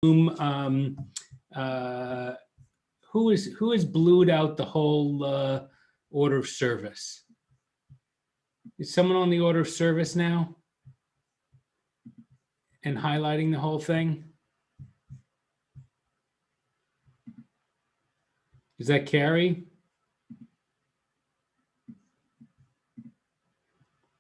Who has blued out the whole order of service? Is someone on the order of service now and highlighting the whole thing? Is that Carrie?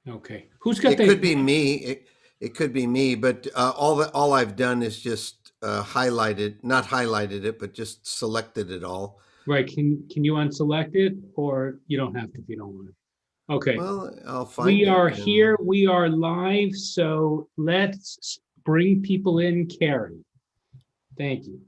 Okay. Who's got It could be me. It could be me, but all I've done is just not highlighted it, but just selected it all. Right. Can you unselect it, or you don't have to if you don't want to? Okay. Well, I'll find We it. are here. We are live. So let's bring people in. Carrie. Thank you.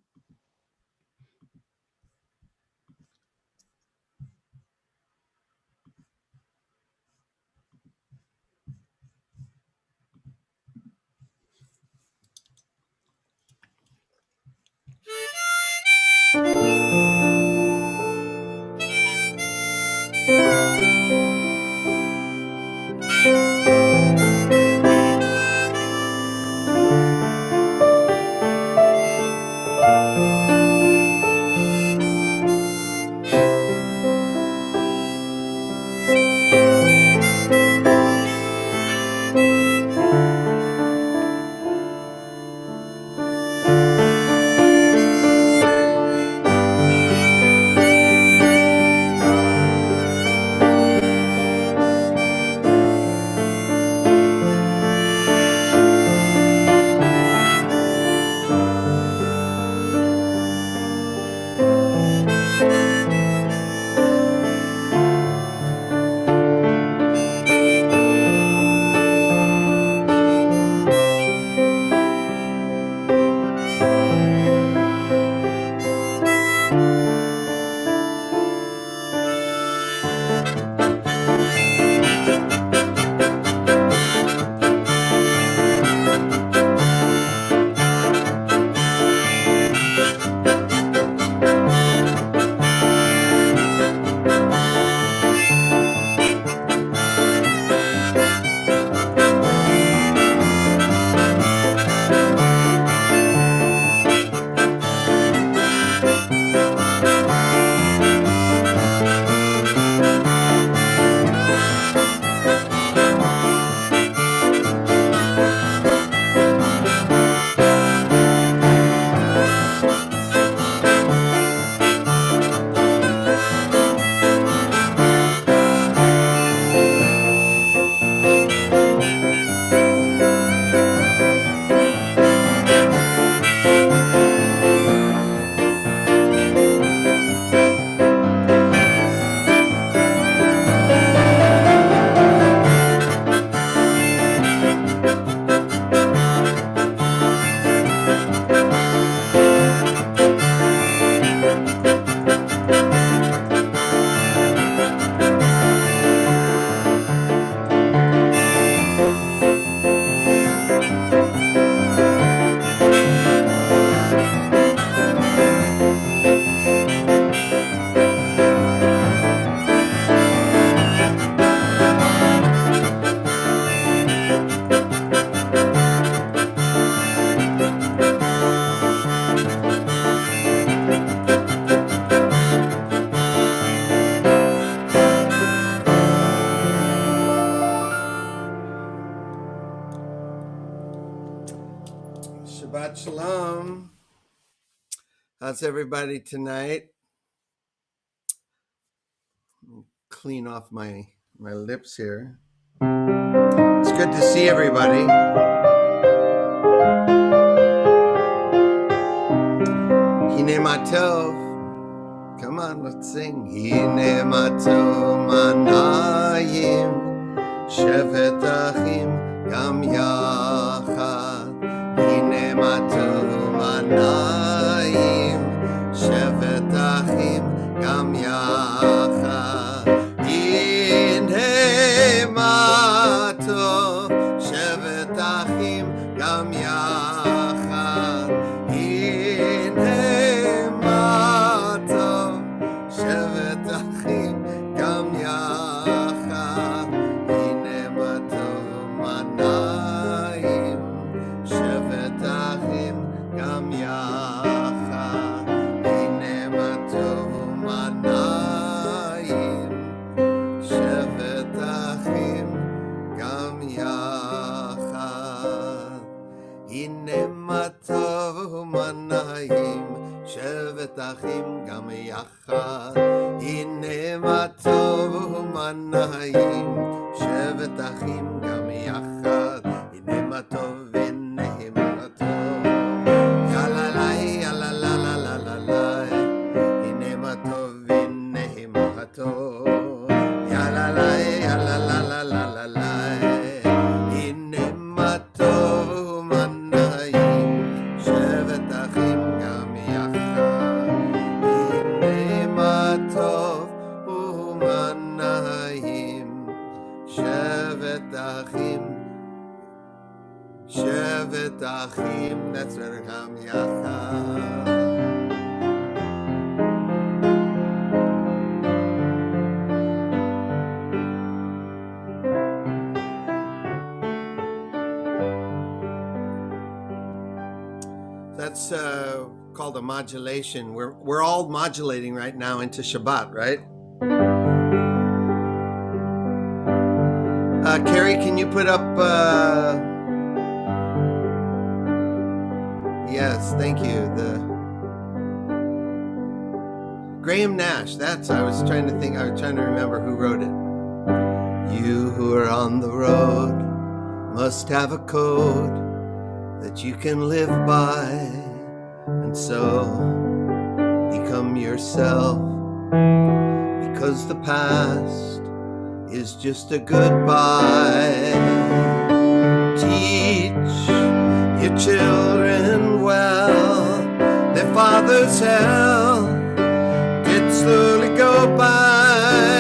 Shabbat Shalom. How's everybody tonight? Clean off my lips here. It's good to see everybody. Hine matov. Come on, let's sing. Hine matov manayim shevet achim gam yachad. Hine matov manayim shevet achim gam yachad. Hine matov shevet achim gam yachad. Hine matov shevet achim gam yachad. Hine matov manayim הנה מה טוב ומה נעים, שבת אחים גם יחד. הנה מה טוב ומה נעים, שבת אחים גם יחד. הנה מה טוב ומה נעים, שבת אחים גם יחד. הנה מה טוב והנה מה טוב, יאללה יאללה לה לה לה לה לה. הנה מה טוב והנה מה טוב, יאללה לה יאללה לה לה לה לה לה. הנה מה טוב ומה נעים, שבת אחים גם יחד. הנה מה טוב ומה נעים, שבת אחים, שבת אחים, that's right, גם יחד. That's called a modulation. We're all modulating right now into Shabbat, right? Carrie, can you put up? Yes, thank you. The Graham Nash. I was trying to remember who wrote it. You who are on the road must have a code that you can live by, and so become yourself, because the past is just a goodbye. Teach your children well, their father's hell did slowly go by,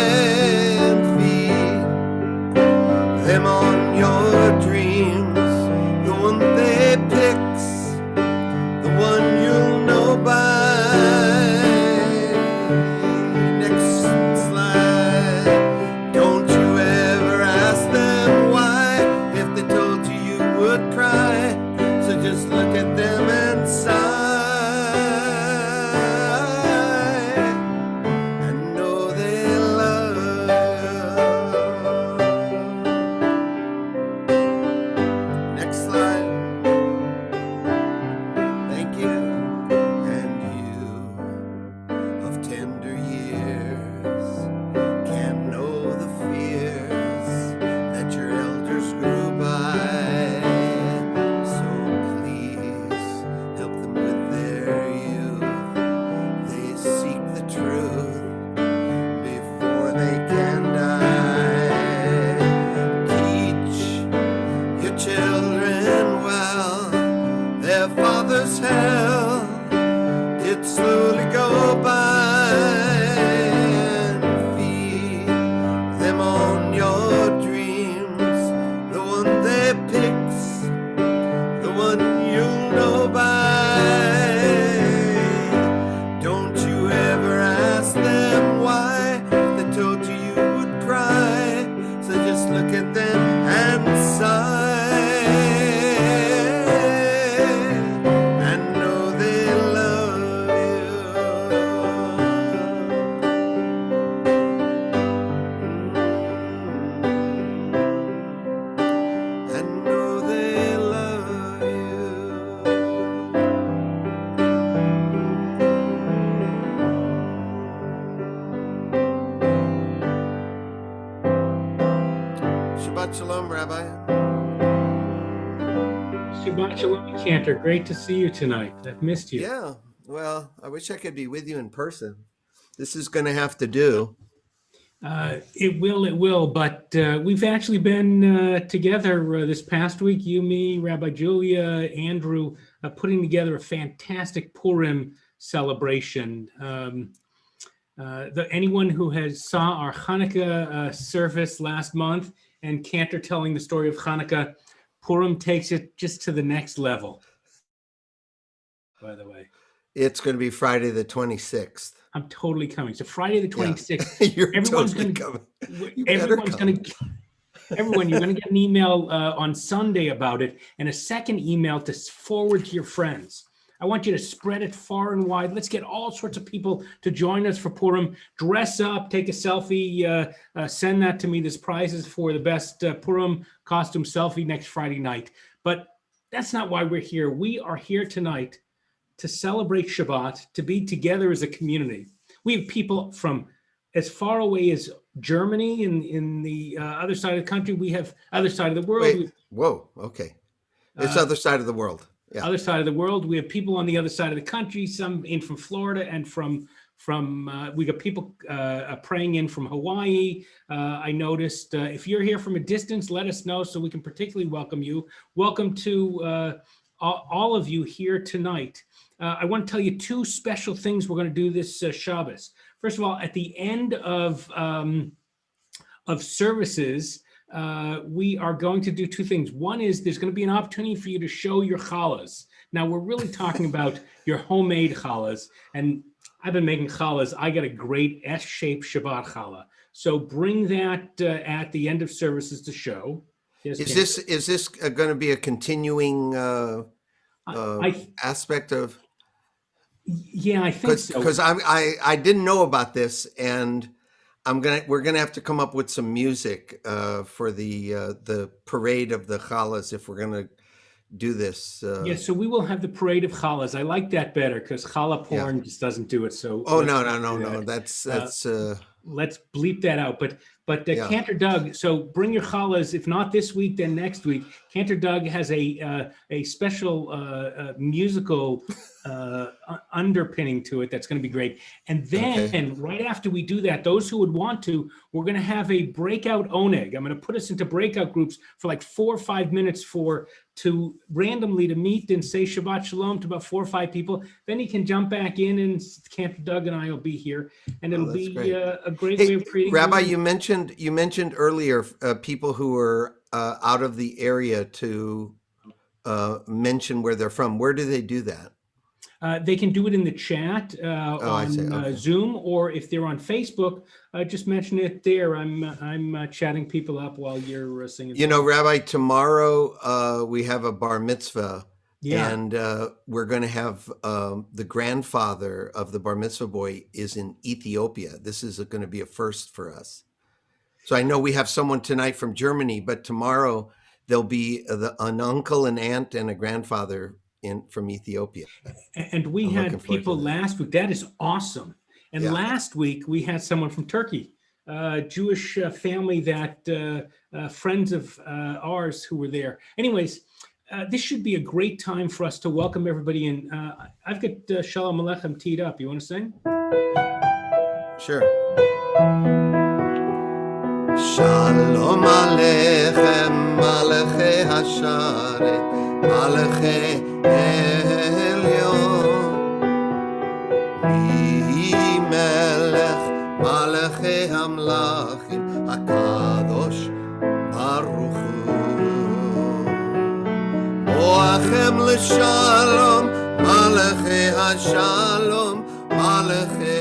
and feed them on your dreams, the one they picks, the one you'll know by. Next slide. Don't you ever ask them why, if they told you you would cry, so just look at them and sigh, and know they love you. Next slide. Thank you. And you of tender years can know the fears that your elders grew by. So please help them with their youth. They seek the truth before they can die. Teach your children well, their father's hell did slowly go by, and feed them on your dreams, the one they picks, the one you'll know by. Don't you ever ask them why, they told you you would cry, so just look at them and sigh, and know they love you. And know they love you. Shabbat Shalom, Rabbi. Shabbat Shalom, Cantor. Great to see you tonight. I've missed you. Yeah, well, I wish I could be with you in person. This is going to have to do. It will. But we've actually been together this past week, you, me, Rabbi Julia, Andrew, putting together a fantastic Purim celebration. Anyone who saw our Hanukkah service last month and Cantor telling the story of Hanukkah, Purim takes it just to the next level, by the way. It's going to be Friday the 26th. I'm totally coming. So Friday the 26th, You're everyone's totally gonna, coming. You everyone's better going to, everyone, you're going to get an email on Sunday about it, and a second email to forward to your friends. I want you to spread it far and wide. Let's get all sorts of people to join us for Purim. Dress up, take a selfie, send that to me. There's prizes for the best Purim costume selfie next Friday night. But that's not why we're here. We are here tonight to celebrate Shabbat, to be together as a community. We have people from as far away as Germany in the other side of the country. We have other side of the world. Wait, whoa, okay. It's other side of the world. Yeah. Other side of the world. We have people on the other side of the country, some in from Florida and from we got people praying in from Hawaii. I noticed if you're here from a distance, let us know so we can particularly welcome you. Welcome to all of you here tonight. I want to tell you two special things we're going to do this Shabbos. First of all, at the end of services, we are going to do two things. One is there's going to be an opportunity for you to show your challahs. Now, we're really talking about your homemade challahs. And I've been making challahs. I got a great S-shaped Shabbat challah. So bring that at the end of services to show. Yes, is this going to be a continuing aspect of? Yeah, I think so. Because I didn't know about this, and we're gonna have to come up with some music for the parade of the challahs if we're gonna do this. Yeah, so we will have the parade of challahs. I like that better because challah porn just doesn't do it. So no. That's let's bleep that out. But Cantor Doug, so bring your challahs. If not this week, then next week. Cantor Doug has a special musical underpinning to it that's going to be great. And then right after we do that, those who would want to, we're going to have a breakout oneg. I'm going to put us into breakout groups for like 4 or 5 minutes to randomly to meet and say Shabbat Shalom to about 4 or 5 people. Then he can jump back in, and Cantor Doug and I will be here, and it'll be a great way of creating. Rabbi, you mentioned earlier people who are out of the area to mention where they're from. Where do they do that? They can do it in the chat on Zoom, or if they're on Facebook, just mention it there. I'm chatting people up while you're singing. You know, Rabbi, tomorrow we have a bar mitzvah, and we're going to have the grandfather of the bar mitzvah boy is in Ethiopia. This is going to be a first for us. So I know we have someone tonight from Germany, but tomorrow there'll be an uncle, an aunt, and a grandfather from Ethiopia. And we had people last week. That is awesome. And last week we had someone from Turkey, Jewish family that friends of ours who were there. Anyways, this should be a great time for us to welcome everybody in. I've got Shalom Aleichem teed up. You want to sing? Sure. Shalom Aleichem, Malachei Hasharet, Malachei Elyon, Mi Melech, Malachei Hamlachim, HaKadosh Baruch Hu, Boachem L'Shalom, Malachei HaShalom, Malachei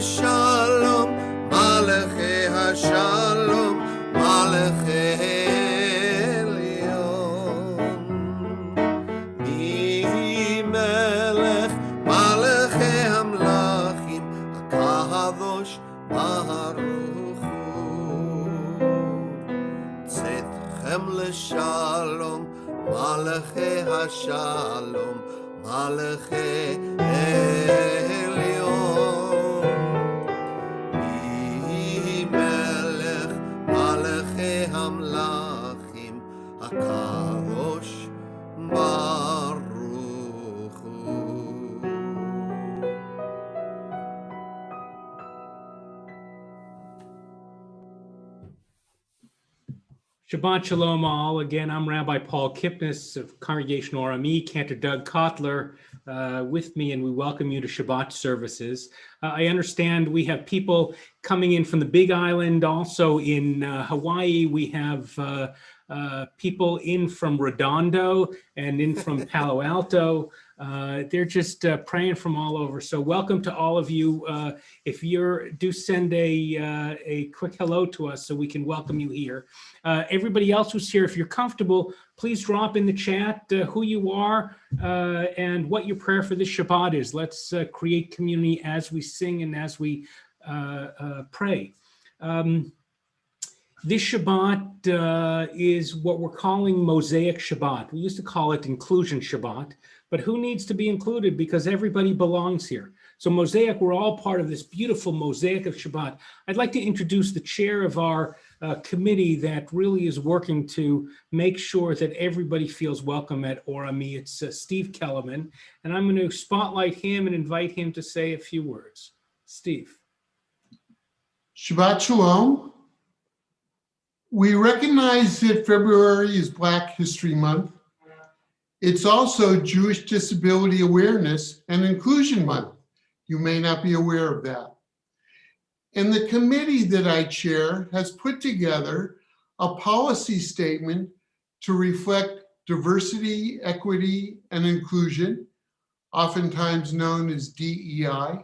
Shalom, Malachei HaShalom, Malachei Elyon, Mi Melech, Malachei Hamlachim, HaKadosh Baruch Hu, Tzedchem L'Shalom, Malachei HaShalom, Malachei Elyon. Hamlachim HaKadosh Baruch Hu. Shabbat Shalom all. Again, I'm Rabbi Paul Kipnes of Congregation RME, Cantor Doug Cotler with me, and we welcome you to Shabbat services. I understand we have people coming in from the Big Island, also in Hawaii. We have people in from Redondo and in from Palo Alto. They're just praying from all over. So welcome to all of you. If do send a quick hello to us so we can welcome you here. Everybody else who's here, if you're comfortable, please drop in the chat who you are and what your prayer for this Shabbat is. Let's create community as we sing and as we pray. This Shabbat is what we're calling Mosaic Shabbat. We used to call it Inclusion Shabbat, but who needs to be included? Because everybody belongs here. So Mosaic, we're all part of this beautiful mosaic of Shabbat. I'd like to introduce the chair of our committee that really is working to make sure that everybody feels welcome at Orami. It's Steve Kellerman, and I'm going to spotlight him and invite him to say a few words. Steve. Shabbat Shalom. We recognize that February is Black History Month. It's also Jewish Disability Awareness and Inclusion Month. You may not be aware of that. And the committee that I chair has put together a policy statement to reflect diversity, equity, and inclusion, oftentimes known as DEI.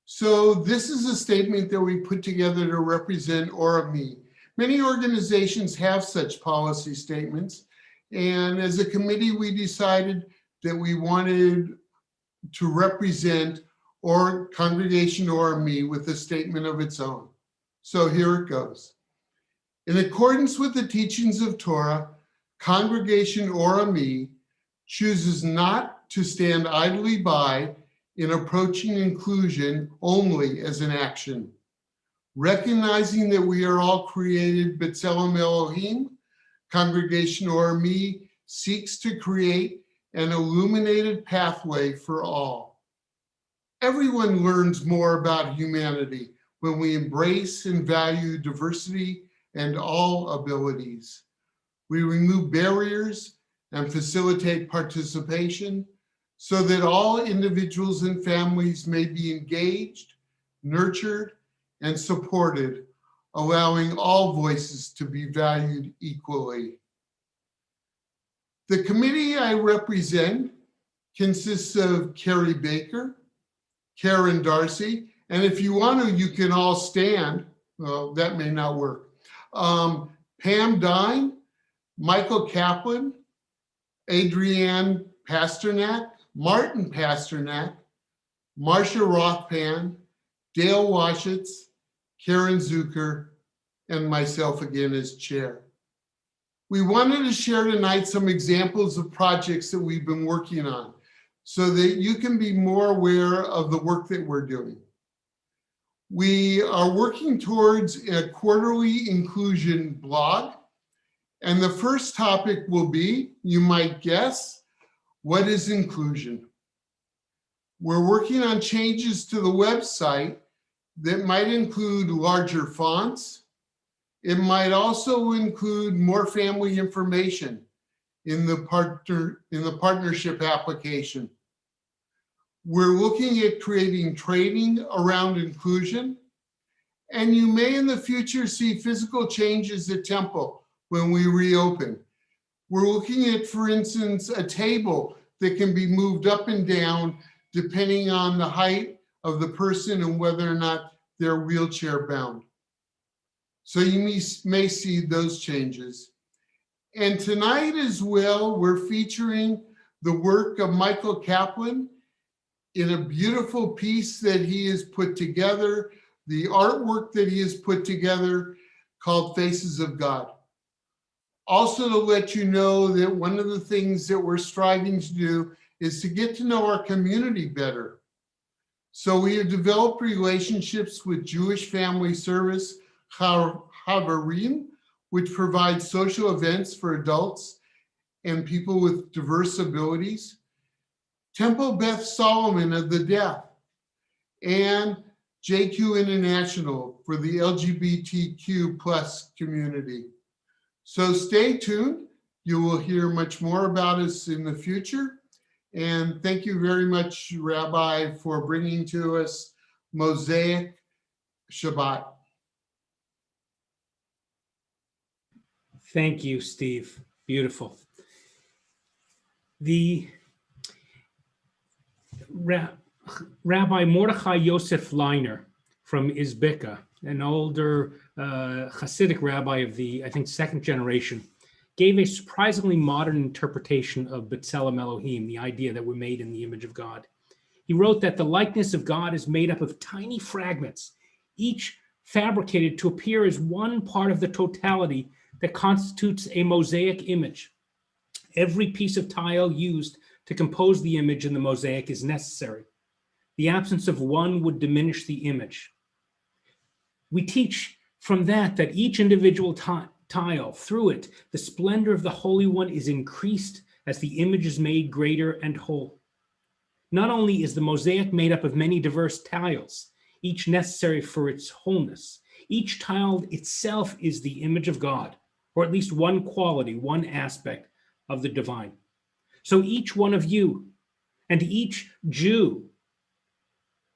So this is a statement that we put together to represent Orami. Many organizations have such policy statements, and as a committee, we decided that we wanted to represent Congregation Orami with a statement of its own. So here it goes. In accordance with the teachings of Torah, Congregation Orami chooses not to stand idly by in approaching inclusion only as an action. Recognizing that we are all created B'Tselem Elohim, Congregation Orami seeks to create an illuminated pathway for all. Everyone learns more about humanity when we embrace and value diversity and all abilities. We remove barriers and facilitate participation so that all individuals and families may be engaged, nurtured, and supported, allowing all voices to be valued equally. The committee I represent consists of Carrie Baker, Karen Darcy, and if you want to, you can all stand. Well, that may not work. Pam Dine, Michael Kaplan, Adrienne Pasternak, Martin Pasternak, Marcia Rothpan, Dale Washitz, Karen Zucker, and myself again as chair. We wanted to share tonight some examples of projects that we've been working on so that you can be more aware of the work that we're doing. We are working towards a quarterly inclusion blog, and the first topic will be, you might guess, what is inclusion? We're working on changes to the website that might include larger fonts. It might also include more family information in the partnership application. We're looking at creating training around inclusion, and you may in the future see physical changes at Temple when we reopen. We're looking at, for instance, a table that can be moved up and down depending on the height of the person and whether or not they're wheelchair bound. So you may see those changes. And tonight as well, we're featuring the work of Michael Kaplan in a beautiful piece that he has put together, the artwork that he has put together called Faces of God. Also to let you know that one of the things that we're striving to do is to get to know our community better. So we have developed relationships with Jewish Family Service, Havarim, which provides social events for adults and people with diverse abilities, Temple Beth Solomon of the Deaf, and JQ International for the LGBTQ plus community. So stay tuned. You will hear much more about us in the future. And thank you very much, Rabbi, for bringing to us Mosaic Shabbat. Thank you, Steve. Beautiful. The Rabbi Mordechai Yosef Leiner from Izbika, an older Hasidic rabbi of the, I think, second generation, gave a surprisingly modern interpretation of B'Tselem Elohim, the idea that we're made in the image of God. He wrote that the likeness of God is made up of tiny fragments, each fabricated to appear as one part of the totality that constitutes a mosaic image. Every piece of tile used to compose the image in the mosaic is necessary. The absence of one would diminish the image. We teach from that each individual tile, through it, the splendor of the Holy One is increased as the image is made greater and whole. Not only is the mosaic made up of many diverse tiles, each necessary for its wholeness, each tile itself is the image of God, or at least one quality, one aspect of the divine. So each one of you and each Jew,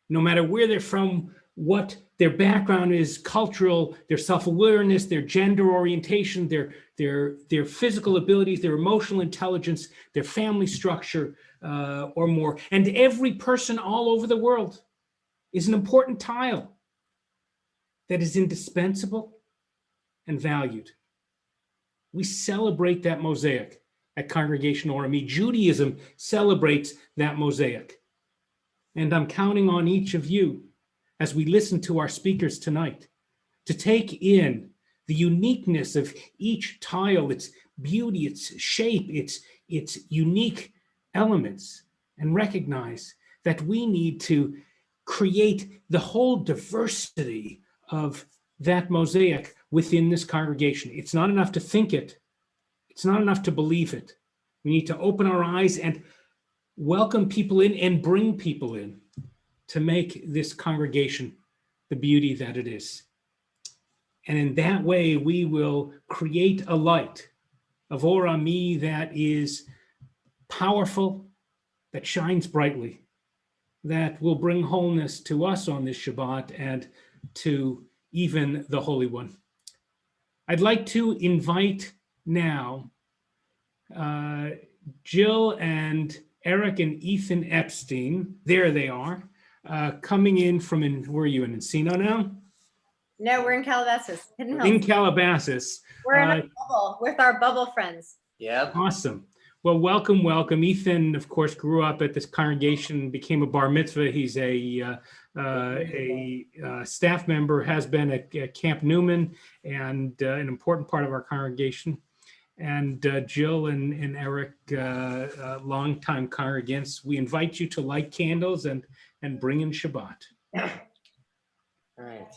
no matter where they're from, what their background is, cultural, their self-awareness, their gender orientation, their physical abilities, their emotional intelligence, their family structure, or more. And every person all over the world is an important tile that is indispensable and valued. We celebrate that mosaic at Congregation Orami. Judaism celebrates that mosaic. And I'm counting on each of you, as we listen to our speakers tonight, to take in the uniqueness of each tile, its beauty, its shape, its unique elements, and recognize that we need to create the whole diversity of that mosaic within this congregation. It's not enough to think it. It's not enough to believe it. We need to open our eyes and welcome people in and bring people in to make this congregation the beauty that it is. And in that way, we will create a light of Orami that is powerful, that shines brightly, that will bring wholeness to us on this Shabbat and to even the Holy One. I'd like to invite now Jill and Eric and Ethan Epstein, there they are, coming in from, where are you, in Encino now? No, we're in Calabasas. Hidden Hills. In Calabasas. We're in a bubble with our bubble friends. Yep. Awesome. Well, welcome, welcome. Ethan, of course, grew up at this congregation, became a bar mitzvah. He's a staff member, has been at Camp Newman, and an important part of our congregation. And Jill and Eric, longtime congregants, we invite you to light candles and bring in Shabbat. All right.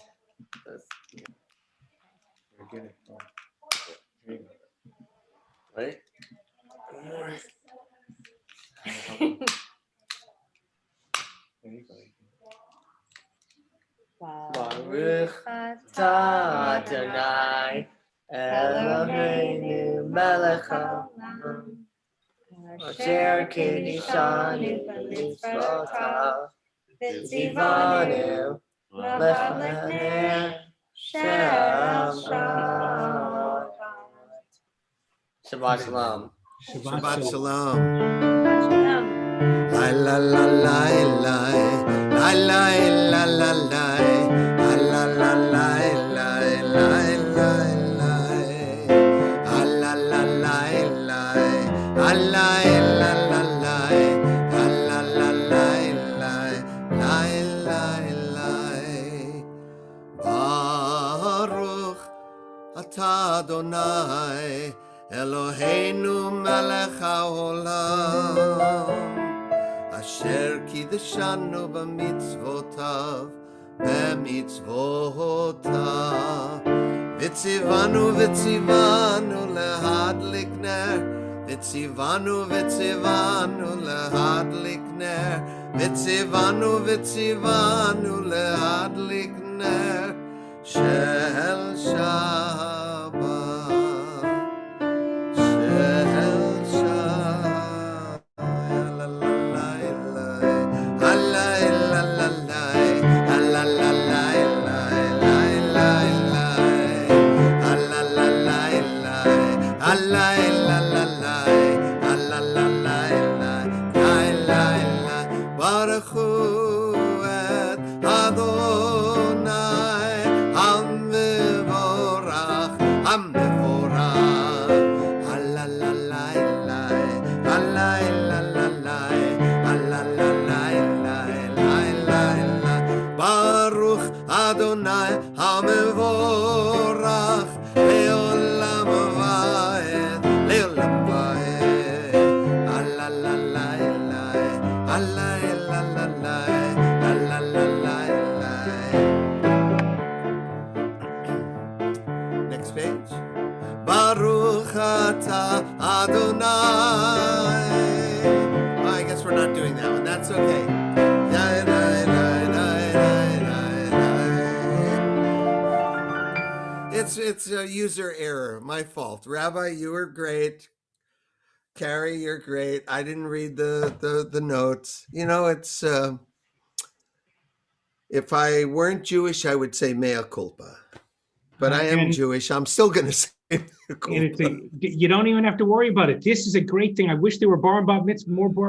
Right? Baruch atah Adonai Eloheinu melech haolam asher kiddushanu b'mitzvotav v'tzivanu l'fnei Shabbat. Shabbat shalom. Shabbat shalom. Shalom. La la la la la la la la la la la la la la la Baruch atah Adonai Eloheinu melech haolam asher kiddushanu b'mitzvotav v'tzivanu lehadlik ner v'tzivanu lehadlik ner v'tzivanu lehadlik ner shel Shabbat. Baruch Hu et Adonai Hamevorach Hamevorach Halalalai Halai Lalai Halalalai Baruch Adonai Hamevorach Leolam Vaed Leolam Vaed Halalalai Halai Lalai Halalalai. Next page. Baruch Ata Adonai. Oh, I guess we're not doing that one. That's okay. It's a user error. My fault. Rabbi, you were great. Carrie, you're great. I didn't read the notes. You know, it's if I weren't Jewish, I would say mea culpa. But I am Jewish. I'm still going to say mea culpa. You don't even have to worry about it. This is a great thing. I wish there were more bar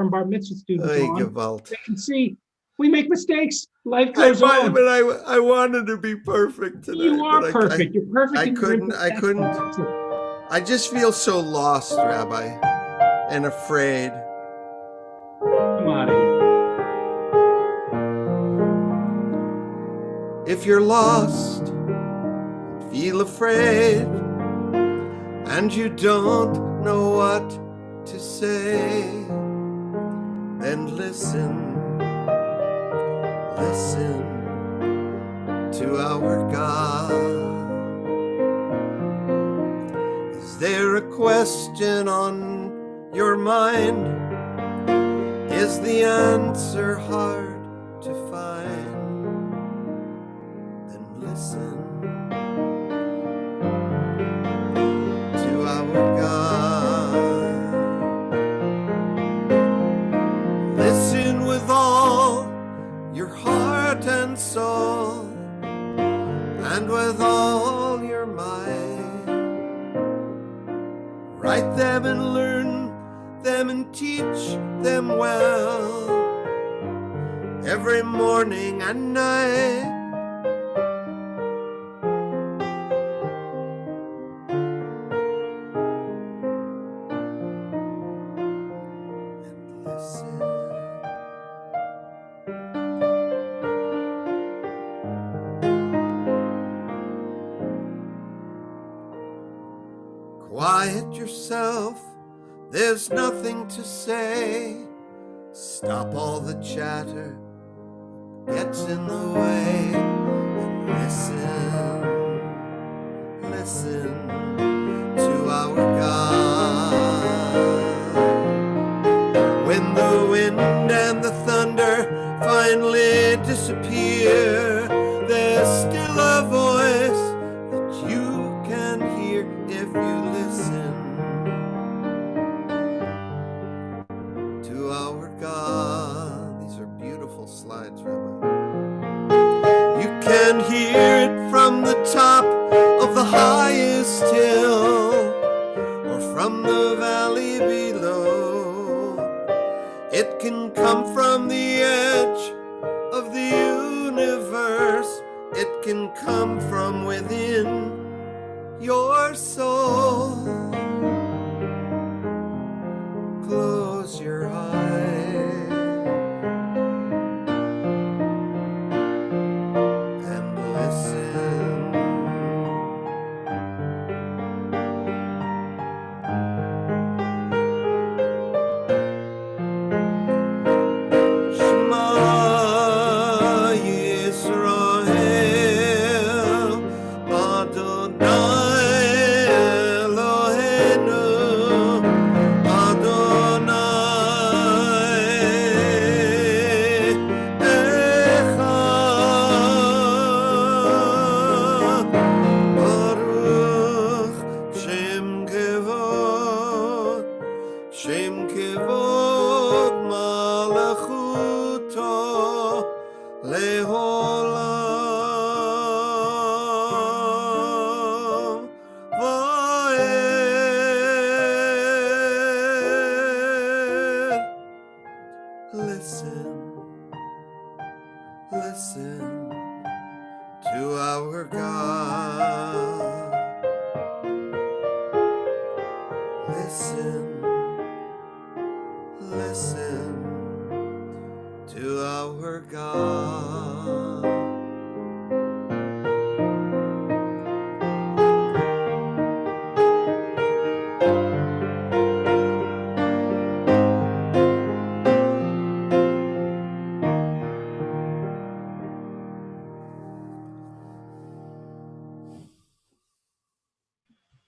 and bar mitzvah students on. They can see we make mistakes. Life goes on. But I wanted to be perfect tonight. You are perfect. You're perfect. I couldn't. I just feel so lost, Rabbi, and afraid. Come out of here. If you're lost, feel afraid, and you don't know what to say, then listen to our God. Is there a question on your mind? Is the answer hard to find? Then listen to our God. Listen with all your heart and soul, and with all your might. Write them and learn them and teach them well, every morning and night. And listen. Quiet yourself, there's nothing to say. Stop all the chatter, gets in the way. And listen to our God. When the wind and the thunder finally disappear, there's still a voice that you can hear if you listen to our God. These are beautiful slides, Rabbi. You can hear it from the top of the highest hill, or from the valley below. It can come from the edge of the universe. It can come from within your soul. Close your eyes and listen. Shema Yisrael Adonai Listen to our God. Listen, listen to our God.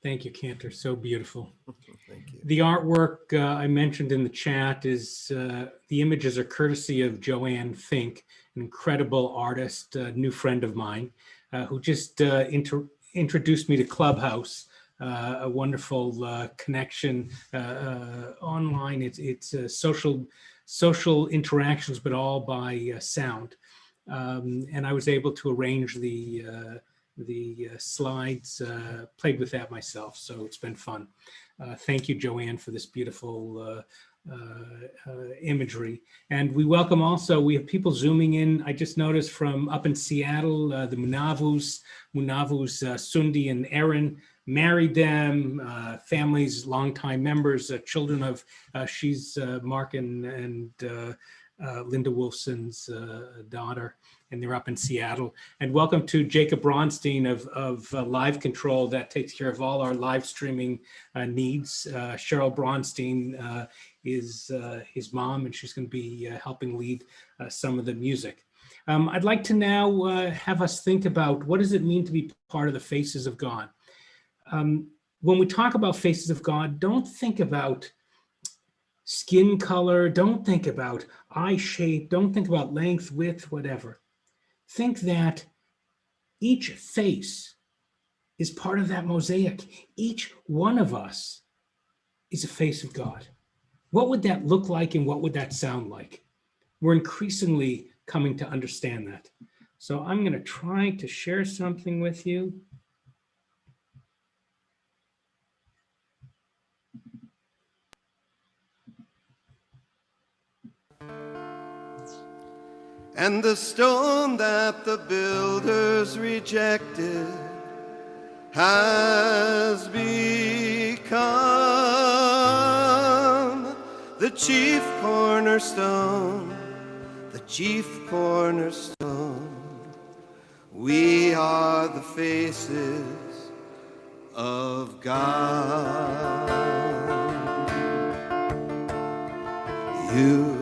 Thank you, Cantor. So beautiful. Thank you. The artwork I mentioned in the chat is the images are courtesy of Joanne Fink, an incredible artist, a new friend of mine, who just introduced me to Clubhouse, a wonderful connection online. It's social interactions, but all by sound. And I was able to arrange the slides, played with that myself, so it's been fun. Thank you, Joanne, for this beautiful imagery. And we welcome also, we have people zooming in, I just noticed from up in Seattle, the Munavus, Sundi and Erin, married them, families, longtime members, children of, she's Mark and Linda Wolfson's daughter, and they're up in Seattle. And welcome to Jacob Braunstein of Live Control that takes care of all our live streaming needs. Sheryl Braunstein is his mom, and she's going to be helping lead some of the music. I'd like to now have us think about what does it mean to be part of the Faces of God. When we talk about Faces of God, don't think about skin color, don't think about eye shape, don't think about length, width, whatever. Think that each face is part of that mosaic. Each one of us is a face of God. What would that look like and what would that sound like? We're increasingly coming to understand that. So I'm going to try to share something with you. And the stone that the builders rejected has become the chief cornerstone, the chief cornerstone. We are the faces of God. You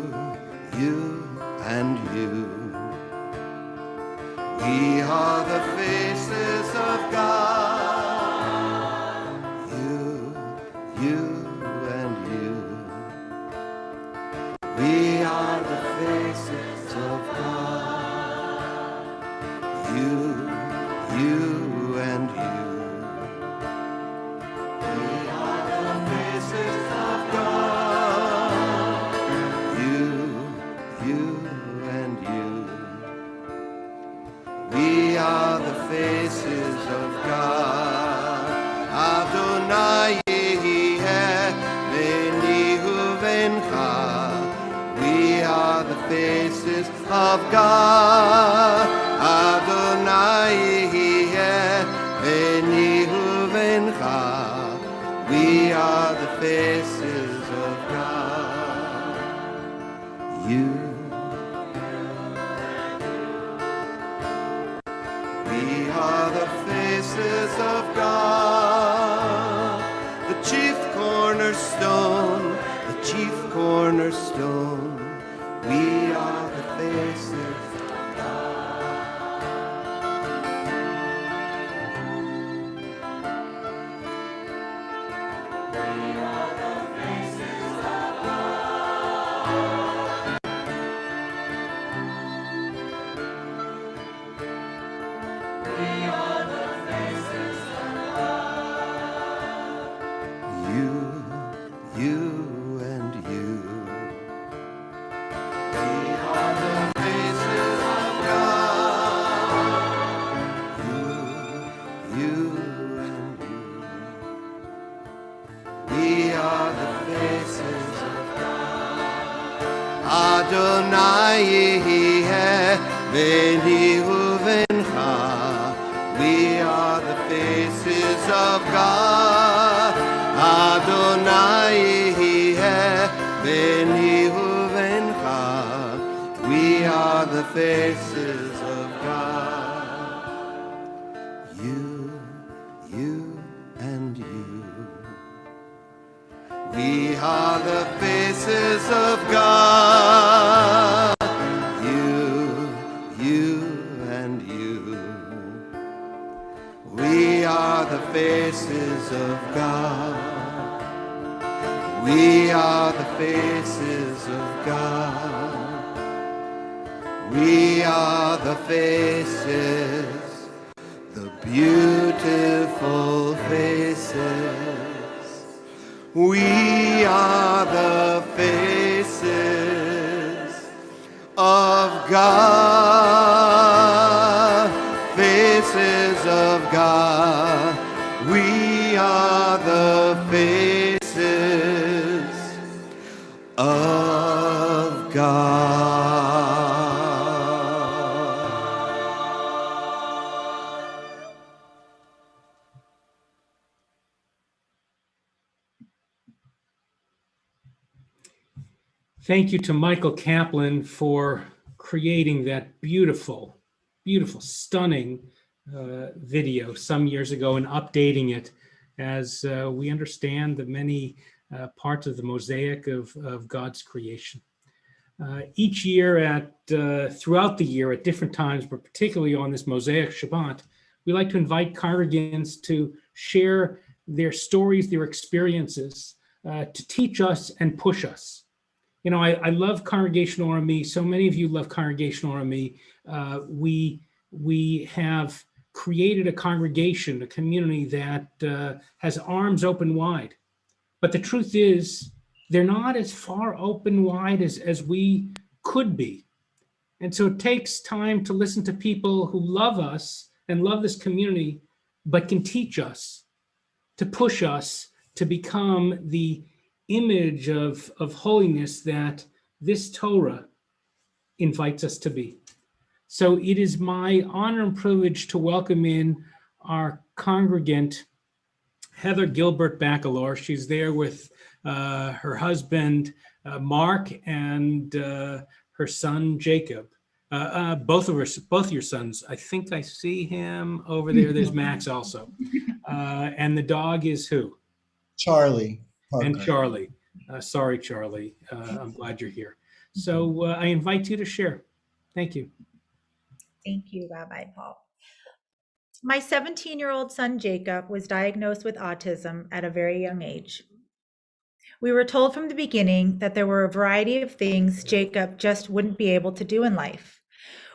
and you. We are the faces of God. You and you. We are the faces of God. You and you. We are the faces of God. You and you. We are the faces of God. Adonai Yeheh Beni Uvencha. We are the faces of God. Adonai Yeheh Beni Uvencha. We are the faces of God. You. We are the faces of God, the chief cornerstone, the chief cornerstone. We are the faces of you and you. We are the faces Beni uvencha. We are the faces of God. Adonai beni uvencha. We are the faces of God. You, and you. We are the faces of God. You, and you. We are the faces of God. We are the faces of God. We are the faces, the beautiful faces. We are the faces of God. Faces of God. We are the faces of God. Thank you to Michael Kaplan for creating that beautiful, stunning video some years ago and updating it as we understand the many parts of the mosaic of God's creation. Each year throughout the year at different times, but particularly on this Mosaic Shabbat, we like to invite congregants to share their stories, their experiences, to teach us and push us. You know, I love Congregational RME. So many of you love Congregational RME. We have created a congregation, a community that has arms open wide. But the truth is, they're not as far open wide as we could be. And so it takes time to listen to people who love us and love this community, but can teach us, to push us to become the image of holiness that this Torah invites us to be. So it is my honor and privilege to welcome in our congregant, Heather Gilbert-Bakalor. She's there with her husband, Mark, and her son, Jacob. Both your sons. I think I see him over there. There's Max also. And the dog is who? Charlie. Parker. And Charlie. Sorry, Charlie. I'm glad you're here. So I invite you to share. Thank you. Thank you, Rabbi Paul. My 17-year-old son, Jacob, was diagnosed with autism at a very young age. We were told from the beginning that there were a variety of things Jacob just wouldn't be able to do in life.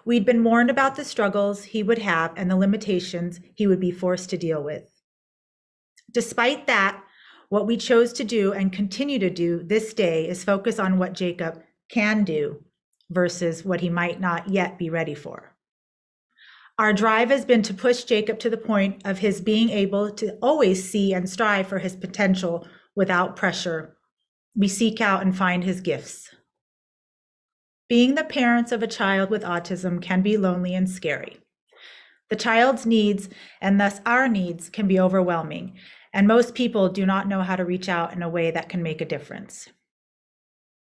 We'd been warned about the struggles he would have and the limitations he would be forced to deal with. Despite that, what we chose to do and continue to do this day is focus on what Jacob can do versus what he might not yet be ready for. Our drive has been to push Jacob to the point of his being able to always see and strive for his potential without pressure. We seek out and find his gifts. Being the parents of a child with autism can be lonely and scary. The child's needs, and thus our needs, can be overwhelming, and most people do not know how to reach out in a way that can make a difference.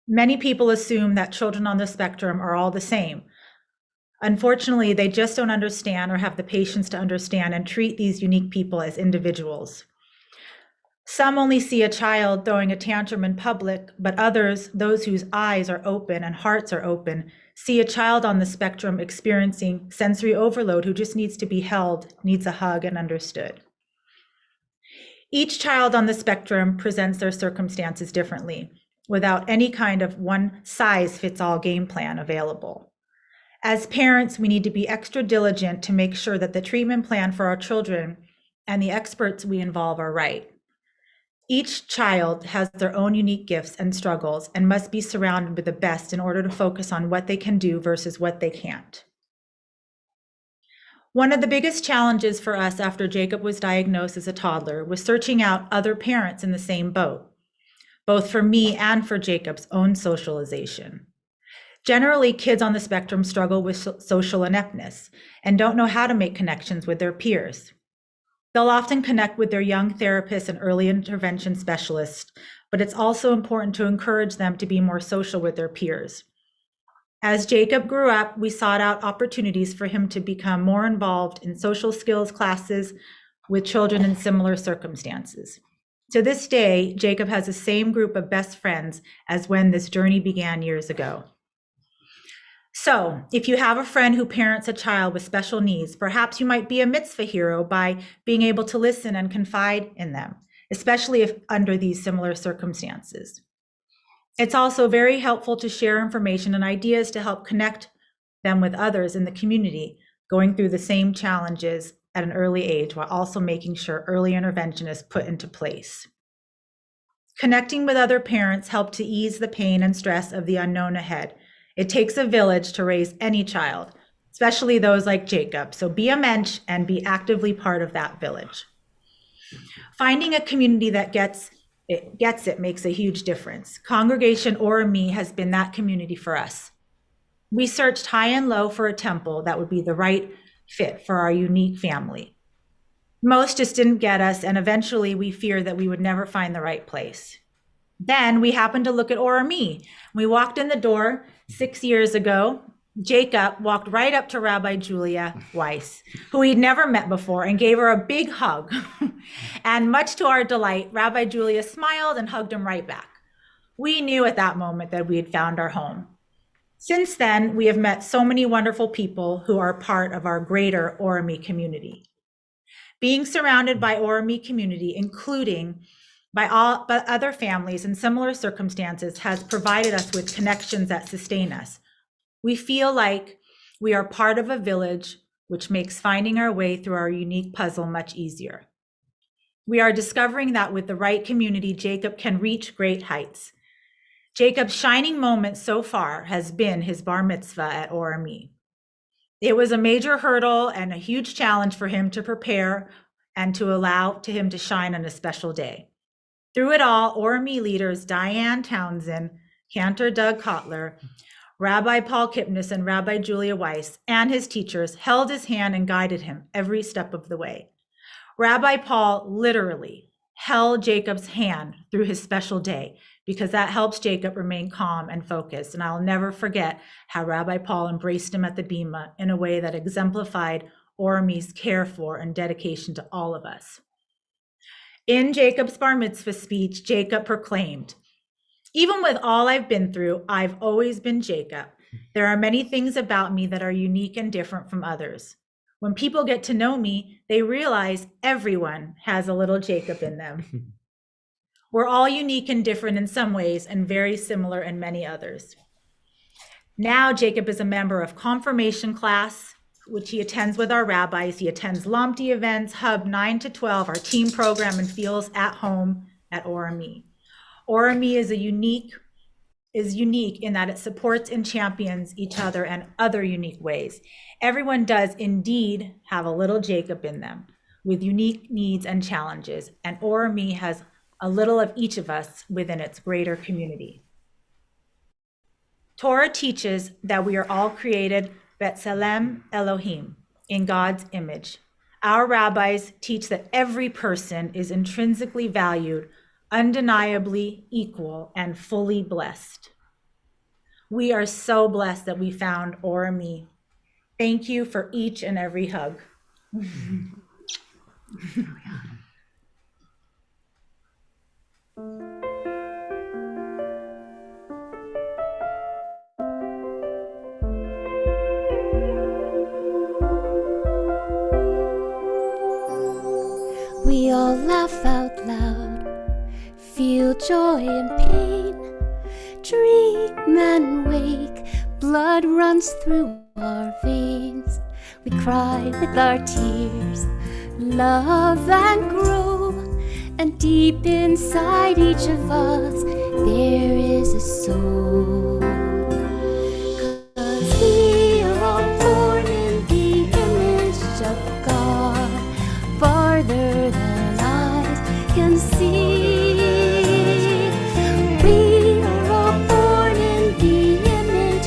Many people assume that children on the spectrum are all the same. Unfortunately, they just don't understand or have the patience to understand and treat these unique people as individuals. Some only see a child throwing a tantrum in public, but others, those whose eyes are open and hearts are open, see a child on the spectrum experiencing sensory overload who just needs to be held, needs a hug and understood. Each child on the spectrum presents their circumstances differently, without any kind of one-size-fits-all game plan available. As parents, we need to be extra diligent to make sure that the treatment plan for our children and the experts we involve are right. Each child has their own unique gifts and struggles and must be surrounded with the best in order to focus on what they can do versus what they can't. One of the biggest challenges for us after Jacob was diagnosed as a toddler was searching out other parents in the same boat, both for me and for Jacob's own socialization. Generally, kids on the spectrum struggle with social ineptness and don't know how to make connections with their peers. They'll often connect with their young therapists and early intervention specialists, but it's also important to encourage them to be more social with their peers. As Jacob grew up, we sought out opportunities for him to become more involved in social skills classes with children in similar circumstances. To this day, Jacob has the same group of best friends as when this journey began years ago. So, if you have a friend who parents a child with special needs, perhaps you might be a mitzvah hero by being able to listen and confide in them, especially if under these similar circumstances. It's also very helpful to share information and ideas to help connect them with others in the community going through the same challenges at an early age, while also making sure early intervention is put into place. Connecting with other parents help to ease the pain and stress of the unknown ahead. It takes a village to raise any child, especially those like Jacob. So be a mensch and be actively part of that village. Finding a community that gets it makes a huge difference. Congregation Ora Me has been that community for us. We searched high and low for a temple that would be the right fit for our unique family. Most just didn't get us, and eventually we feared that we would never find the right place. Then we happened to look at Ora Me. We walked in the door 6 years ago. Jacob walked right up to Rabbi Julia Weiss, who he'd never met before, and gave her a big hug. And much to our delight, Rabbi Julia smiled and hugged him right back. We knew at that moment that we had found our home. Since then, we have met so many wonderful people who are part of our greater Ora Me community. Being surrounded by Ora Me community, including by other families in similar circumstances, has provided us with connections that sustain us. We feel like we are part of a village, which makes finding our way through our unique puzzle much easier. We are discovering that with the right community, Jacob can reach great heights. Jacob's shining moment so far has been his bar mitzvah at Ora Me. It was a major hurdle and a huge challenge for him to prepare and to allow to him to shine on a special day. Through it all, Ora Me leaders Diane Townsend, Cantor Doug Cotler, Rabbi Paul Kipnes, and Rabbi Julia Weiss, and his teachers held his hand and guided him every step of the way. Rabbi Paul literally held Jacob's hand through his special day, because that helps Jacob remain calm and focused. And I'll never forget how Rabbi Paul embraced him at the bima in a way that exemplified Ora Me's care for and dedication to all of us. In Jacob's bar mitzvah speech, Jacob proclaimed, "Even with all I've been through, I've always been Jacob. There are many things about me that are unique and different from others. When people get to know me, they realize everyone has a little Jacob in them. We're all unique and different in some ways and very similar in many others." Now Jacob is a member of confirmation class, which he attends with our rabbis. He attends Lomti events, Hub 9 to 12, our team program, and feels at home at Ora Me. Ora Me is unique in that it supports and champions each other in other unique ways. Everyone does indeed have a little Jacob in them with unique needs and challenges, and Ora Me has a little of each of us within its greater community. Torah teaches that we are all created B'Tselem Elohim, in God's image. Our rabbis teach that every person is intrinsically valued, undeniably equal, and fully blessed. We are so blessed that we found Ora Me. Thank you for each and every hug. We all laugh out loud, feel joy and pain, dream and wake, blood runs through our veins. We cry with our tears, love and grow, and deep inside each of us there is a soul. 'Cause we are all born in the image of God, farther than eyes can see. We are all born in the image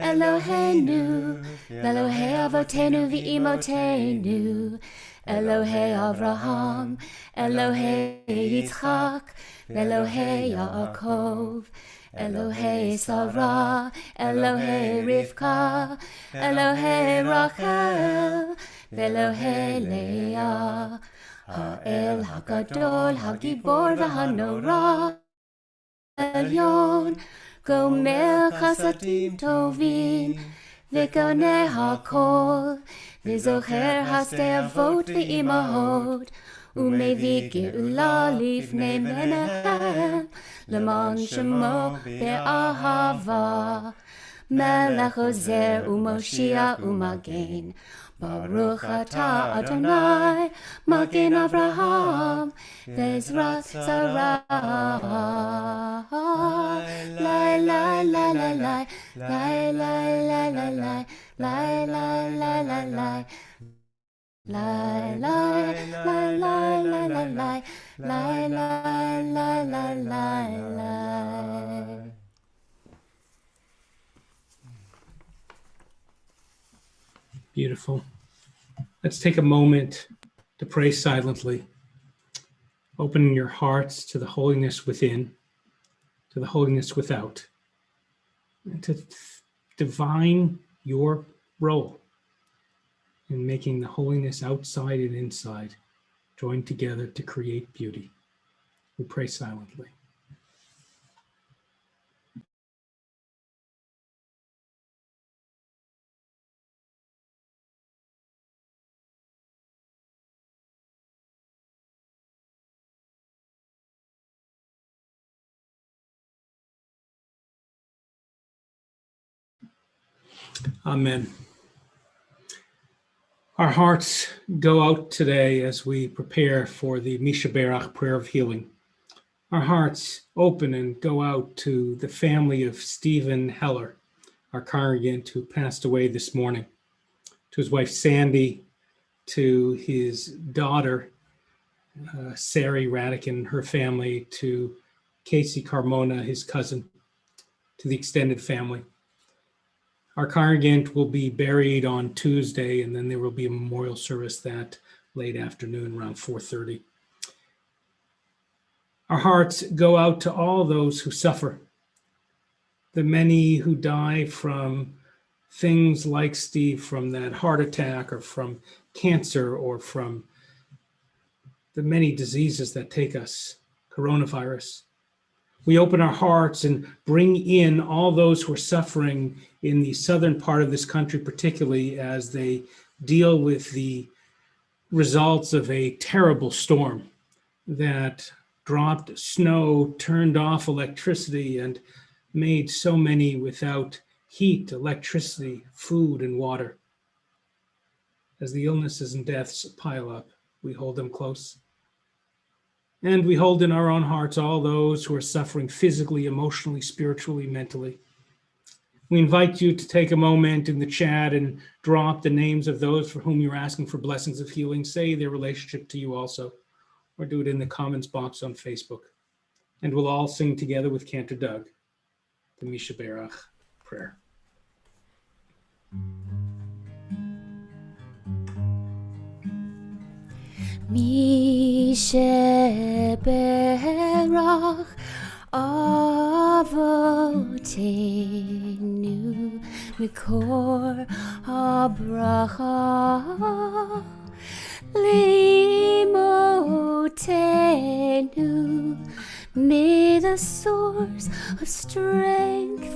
Eloheinu, Elohei Avotenu v'Imotenu, Elohei Avraham, Elohei Yitzchak, Elohei Yaakov, Elohei Sarah, Elohei Rivka, Elohei Rachel, Elohei Leah, Ha'el HaGadol, HaGibor v'Hanora, Elyon, Gomer Chasadim Tovim, V'goneh HaKol, V'zocher Hasdei Avot v'Imahot, U'mevii Geula Lifnei Menachem, L'man Shemo Be'ahava, Melech Ozer u'Moshiach u'Magen, Baruch Atah Adonai, Magen Avraham, Ve'ezrat Sarai. Lai, lai, lai, lai, lai, lai, lai, lai, lai, lai, lai, lai, lai, lai, lai. Lai, lai, lai, lai, lai, lai, lai, lai, lai, lai, lai, lai, lai. Beautiful. Let's take a moment to pray silently, opening your hearts to the holiness within, to the holiness without, and to divine your role in making the holiness outside and inside join together to create beauty. We pray silently. Amen. Our hearts go out today as we prepare for the Misha Berach prayer of healing. Our hearts open and go out to the family of Stephen Heller, our congregant who passed away this morning, to his wife Sandy, to his daughter Sari Radican and her family, to Casey Carmona, his cousin, to the extended family. Our congregant will be buried on Tuesday, and then there will be a memorial service that late afternoon around 4:30. Our hearts go out to all those who suffer, the many who die from things like Steve, from that heart attack or from cancer or from the many diseases that take us, coronavirus. We open our hearts and bring in all those who are suffering in the southern part of this country, particularly as they deal with the results of a terrible storm that dropped snow, turned off electricity, and made so many without heat, electricity, food, and water. As the illnesses and deaths pile up, we hold them close. And we hold in our own hearts all those who are suffering physically, emotionally, spiritually, mentally. We invite you to take a moment in the chat and drop the names of those for whom you're asking for blessings of healing. Say their relationship to you also, or do it in the comments box on Facebook. And we'll all sing together with Cantor Doug, the Misha Berach prayer. Misha Berach Avotenu Mikor HaBracha Limotenu. May the source of strength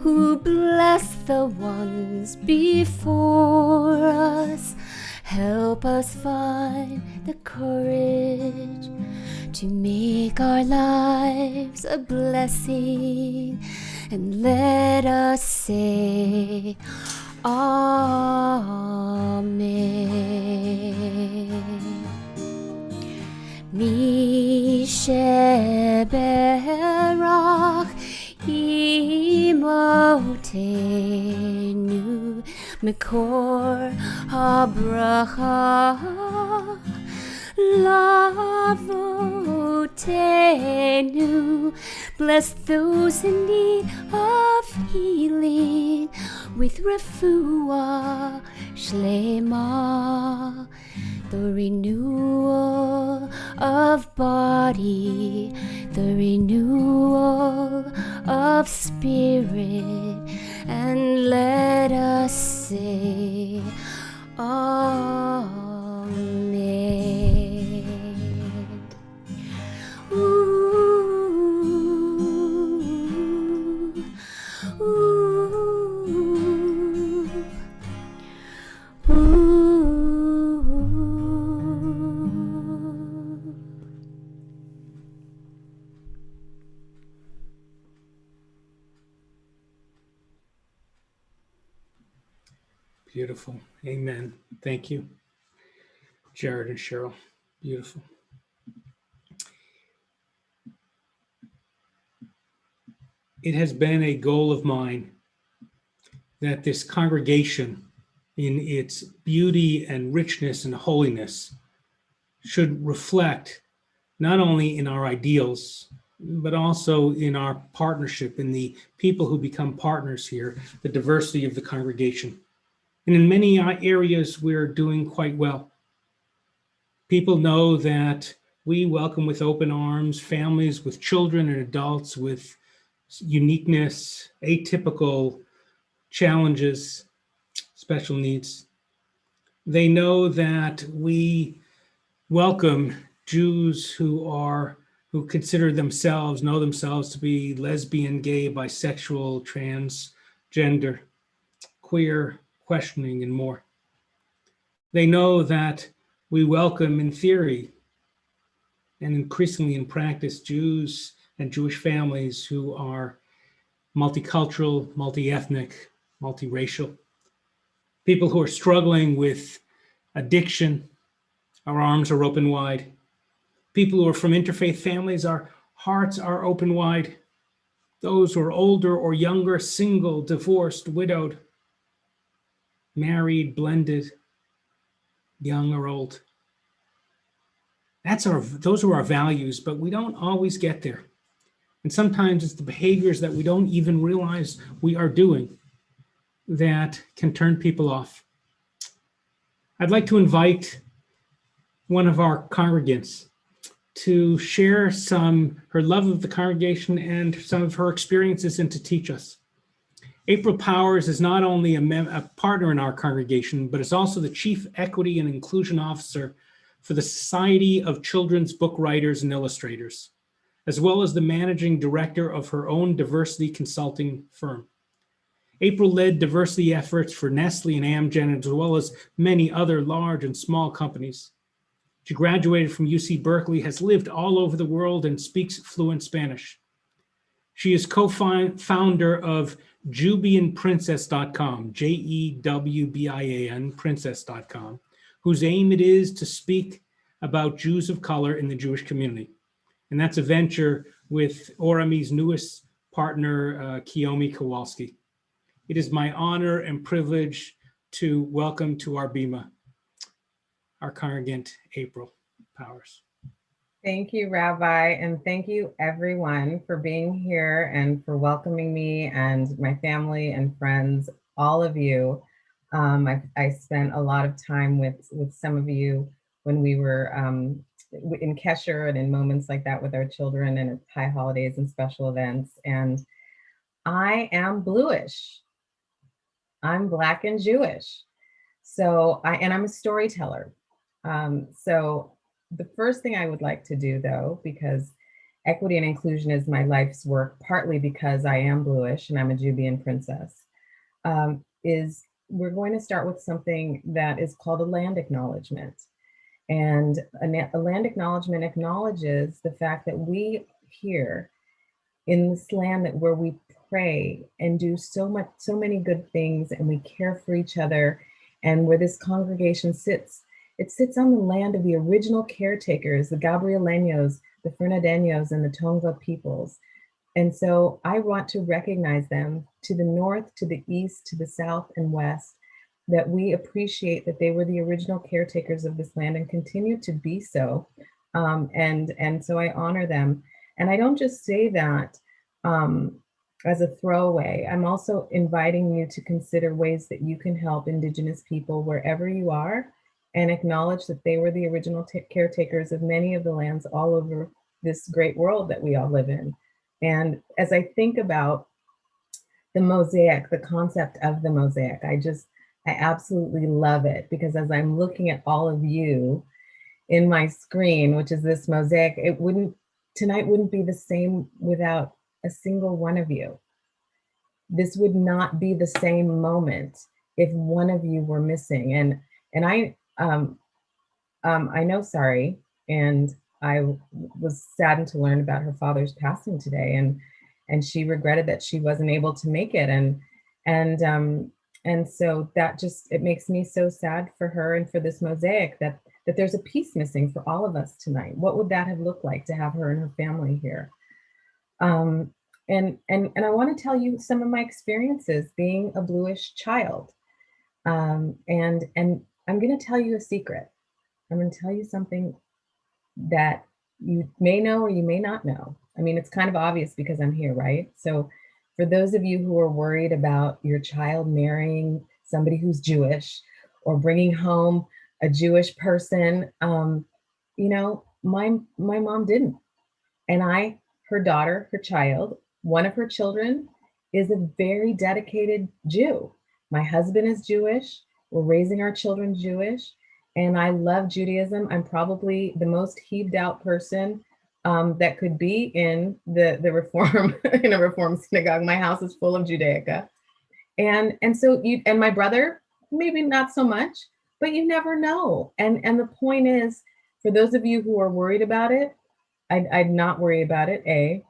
who bless the ones before us help us find the courage to make our lives a blessing, and let us say Amen. Misha Berach Imotenu Mikor HaBracha love tenu. Bless those in need of healing with refuah shlema. The renewal of body, the renewal of spirit, and let us say, Amen. Ooh, ooh, ooh. Beautiful. Amen. Thank you, Jared and Sheryl. Beautiful. It has been a goal of mine that this congregation, in its beauty and richness and holiness, should reflect not only in our ideals, but also in our partnership, in the people who become partners here, the diversity of the congregation. And in many areas, we're doing quite well. People know that we welcome with open arms families with children and adults with uniqueness, atypical challenges, special needs. They know that we welcome Jews who consider themselves, know themselves to be lesbian, gay, bisexual, transgender, queer, questioning, and more. They know that we welcome in theory and increasingly in practice Jews and Jewish families who are multicultural, multi-ethnic, multiracial, people who are struggling with addiction. Our arms are open wide. People who are from interfaith families, our hearts are open wide. Those who are older or younger, single, divorced, widowed, married, blended, young or old. Those are our values, but we don't always get there. And sometimes it's the behaviors that we don't even realize we are doing that can turn people off. I'd like to invite one of our congregants to share her love of the congregation and some of her experiences and to teach us. April Powers is not only a partner in our congregation, but is also the Chief Equity and Inclusion Officer for the Society of Children's Book Writers and Illustrators, as well as the Managing Director of her own diversity consulting firm. April led diversity efforts for Nestle and Amgen, as well as many other large and small companies. She graduated from UC Berkeley, has lived all over the world, and speaks fluent Spanish. She is co-founder of JewbianPrincess.com, JEWBIAN Princess.com, whose aim it is to speak about Jews of color in the Jewish community. And that's a venture with Orami's newest partner, Kiyomi Kowalski. It is my honor and privilege to welcome to our Bima, our congregant, April Powers. Thank you, Rabbi, and thank you everyone for being here and for welcoming me and my family and friends, all of you. I spent a lot of time with some of you when we were in Kesher and in moments like that with our children and at high holidays and special events. And I am bluish. I'm Black and Jewish. And I'm a storyteller. So the first thing I would like to do, though, because equity and inclusion is my life's work, partly because I am bluish and I'm a Jubian princess, is we're going to start with something that is called a land acknowledgement. And a land acknowledgement acknowledges the fact that we here in this land where we pray and do so many good things, and we care for each other, and where this congregation sits, it sits on the land of the original caretakers, the Gabrieleños, the Fernandeños, and the Tongva peoples. And so I want to recognize them to the north, to the east, to the south and west. that we appreciate that they were the original caretakers of this land and continue to be so. And so I honor them. And I don't just say that as a throwaway. I'm also inviting you to consider ways that you can help Indigenous people wherever you are, and acknowledge that they were the original caretakers of many of the lands all over this great world that we all live in. And as I think about the mosaic, the concept of the mosaic, I absolutely love it, because as I'm looking at all of you in my screen, which is this mosaic, tonight wouldn't be the same without a single one of you. This would not be the same moment if one of you were missing. And I know Sari, and I was saddened to learn about her father's passing today, and she regretted that she wasn't able to make it. And so that it makes me so sad for her and for this mosaic that there's a piece missing for all of us tonight. What would that have looked like to have her and her family here? And I want to tell you some of my experiences being a Bluish child. And I'm going to tell you a secret. I'm going to tell you something that you may know or you may not know. I mean, it's kind of obvious because I'm here, right? So for those of you who are worried about your child marrying somebody who's Jewish or bringing home a Jewish person, you know, my mom didn't. And her daughter, her child, one of her children is a very dedicated Jew. My husband is Jewish. We're raising our children Jewish. And I love Judaism. I'm probably the most heaved out person that could be in the Reform, in a Reform synagogue. My house is full of Judaica. And so and my brother, maybe not so much, but you never know. And the point is, for those of you who are worried about it, I'd not worry about it, A.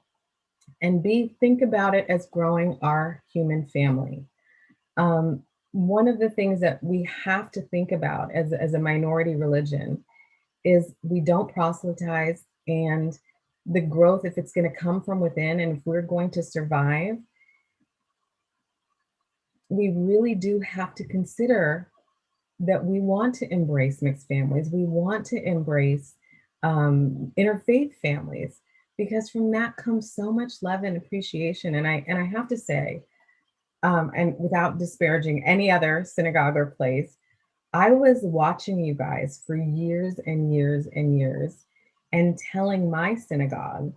And B, think about it as growing our human family. One of the things that we have to think about as a minority religion is we don't proselytize, and the growth, if it's going to come from within, and if we're going to survive, we really do have to consider that we want to embrace mixed families. We want to embrace interfaith families, because from that comes so much love and appreciation. And I have to say, and without disparaging any other synagogue or place, I was watching you guys for years and years and years and telling my synagogue,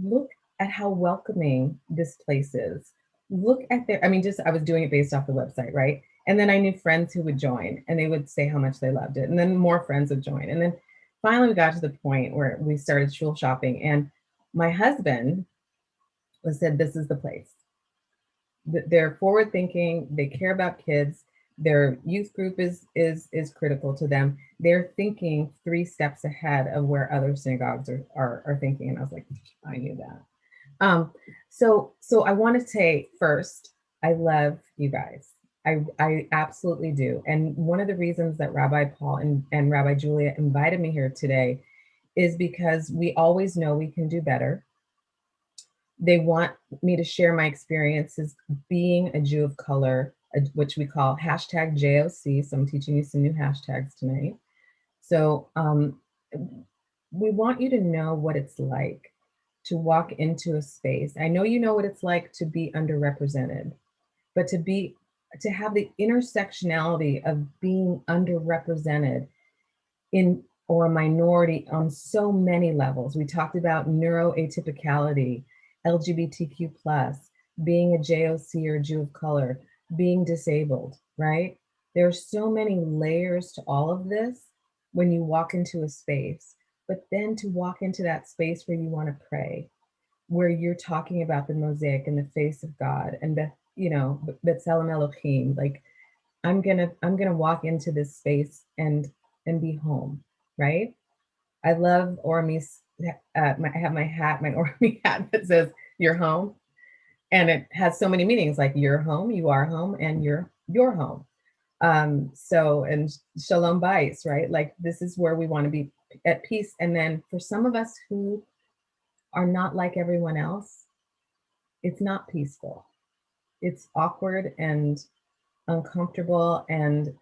look at how welcoming this place is. Look at I was doing it based off the website, right? And then I knew friends who would join and they would say how much they loved it. And then more friends would join. And then finally we got to the point where we started shul shopping, and my husband said, this is the place. They're forward thinking, they care about kids, their youth group is critical to them. They're thinking 3 steps ahead of where other synagogues are thinking. And I was like, I knew that. So I want to say first, I love you guys. I absolutely do. And one of the reasons that Rabbi Paul and Rabbi Julia invited me here today is because we always know we can do better. They want me to share my experiences being a Jew of color, which we call #JOC. So I'm teaching you some new hashtags tonight. So we want you to know what it's like to walk into a space. I know you know what it's like to be underrepresented, but to have the intersectionality of being underrepresented or a minority on so many levels. We talked about neuroatypicality, LGBTQ+, being a JOC or Jew of color, being disabled, right? There are so many layers to all of this when you walk into a space, but then to walk into that space where you want to pray, where you're talking about the mosaic and the face of God and B'Tselem Elohim, like I'm gonna walk into this space and be home, right? I love Ormi's. I have my Ormi hat that says "You're home," and it has so many meanings, like you're home, you are home, and you're home. So and Shalom Bayis, right? Like this is where we want to be at peace. And then for some of us who are not like everyone else, it's not peaceful. It's awkward and uncomfortable, and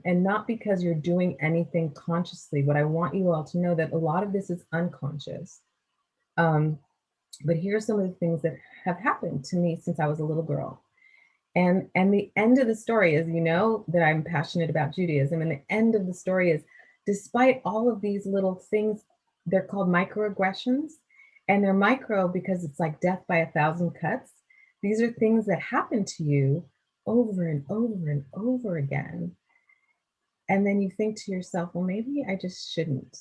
not because you're doing anything consciously. What I want you all to know that a lot of this is unconscious. But here are some of the things that have happened to me since I was a little girl. And the end of the story is, you know, that I'm passionate about Judaism. And the end of the story is, despite all of these little things, they're called microaggressions. And they're micro because it's like death by 1,000 cuts. These are things that happen to you over and over and over again. And then you think to yourself, well, maybe I just shouldn't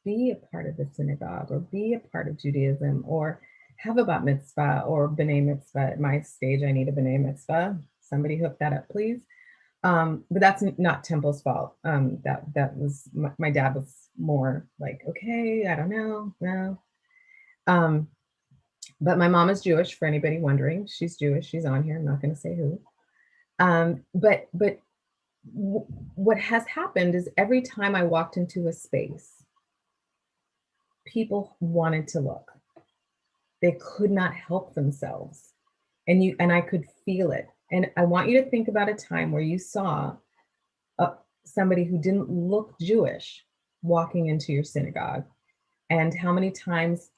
be a part of the synagogue or be a part of Judaism or have a bat mitzvah or b'nai mitzvah. At my stage, I need a b'nai mitzvah. Somebody hook that up, please. But that's not Temple's fault. That was, my dad was more like, okay, I don't know, no. But my mom is Jewish, for anybody wondering. She's Jewish, she's on here, I'm not gonna say who. But what has happened is every time I walked into a space, people wanted to look. They could not help themselves. And I could feel it. And I want you to think about a time where you saw somebody who didn't look Jewish walking into your synagogue, and how many times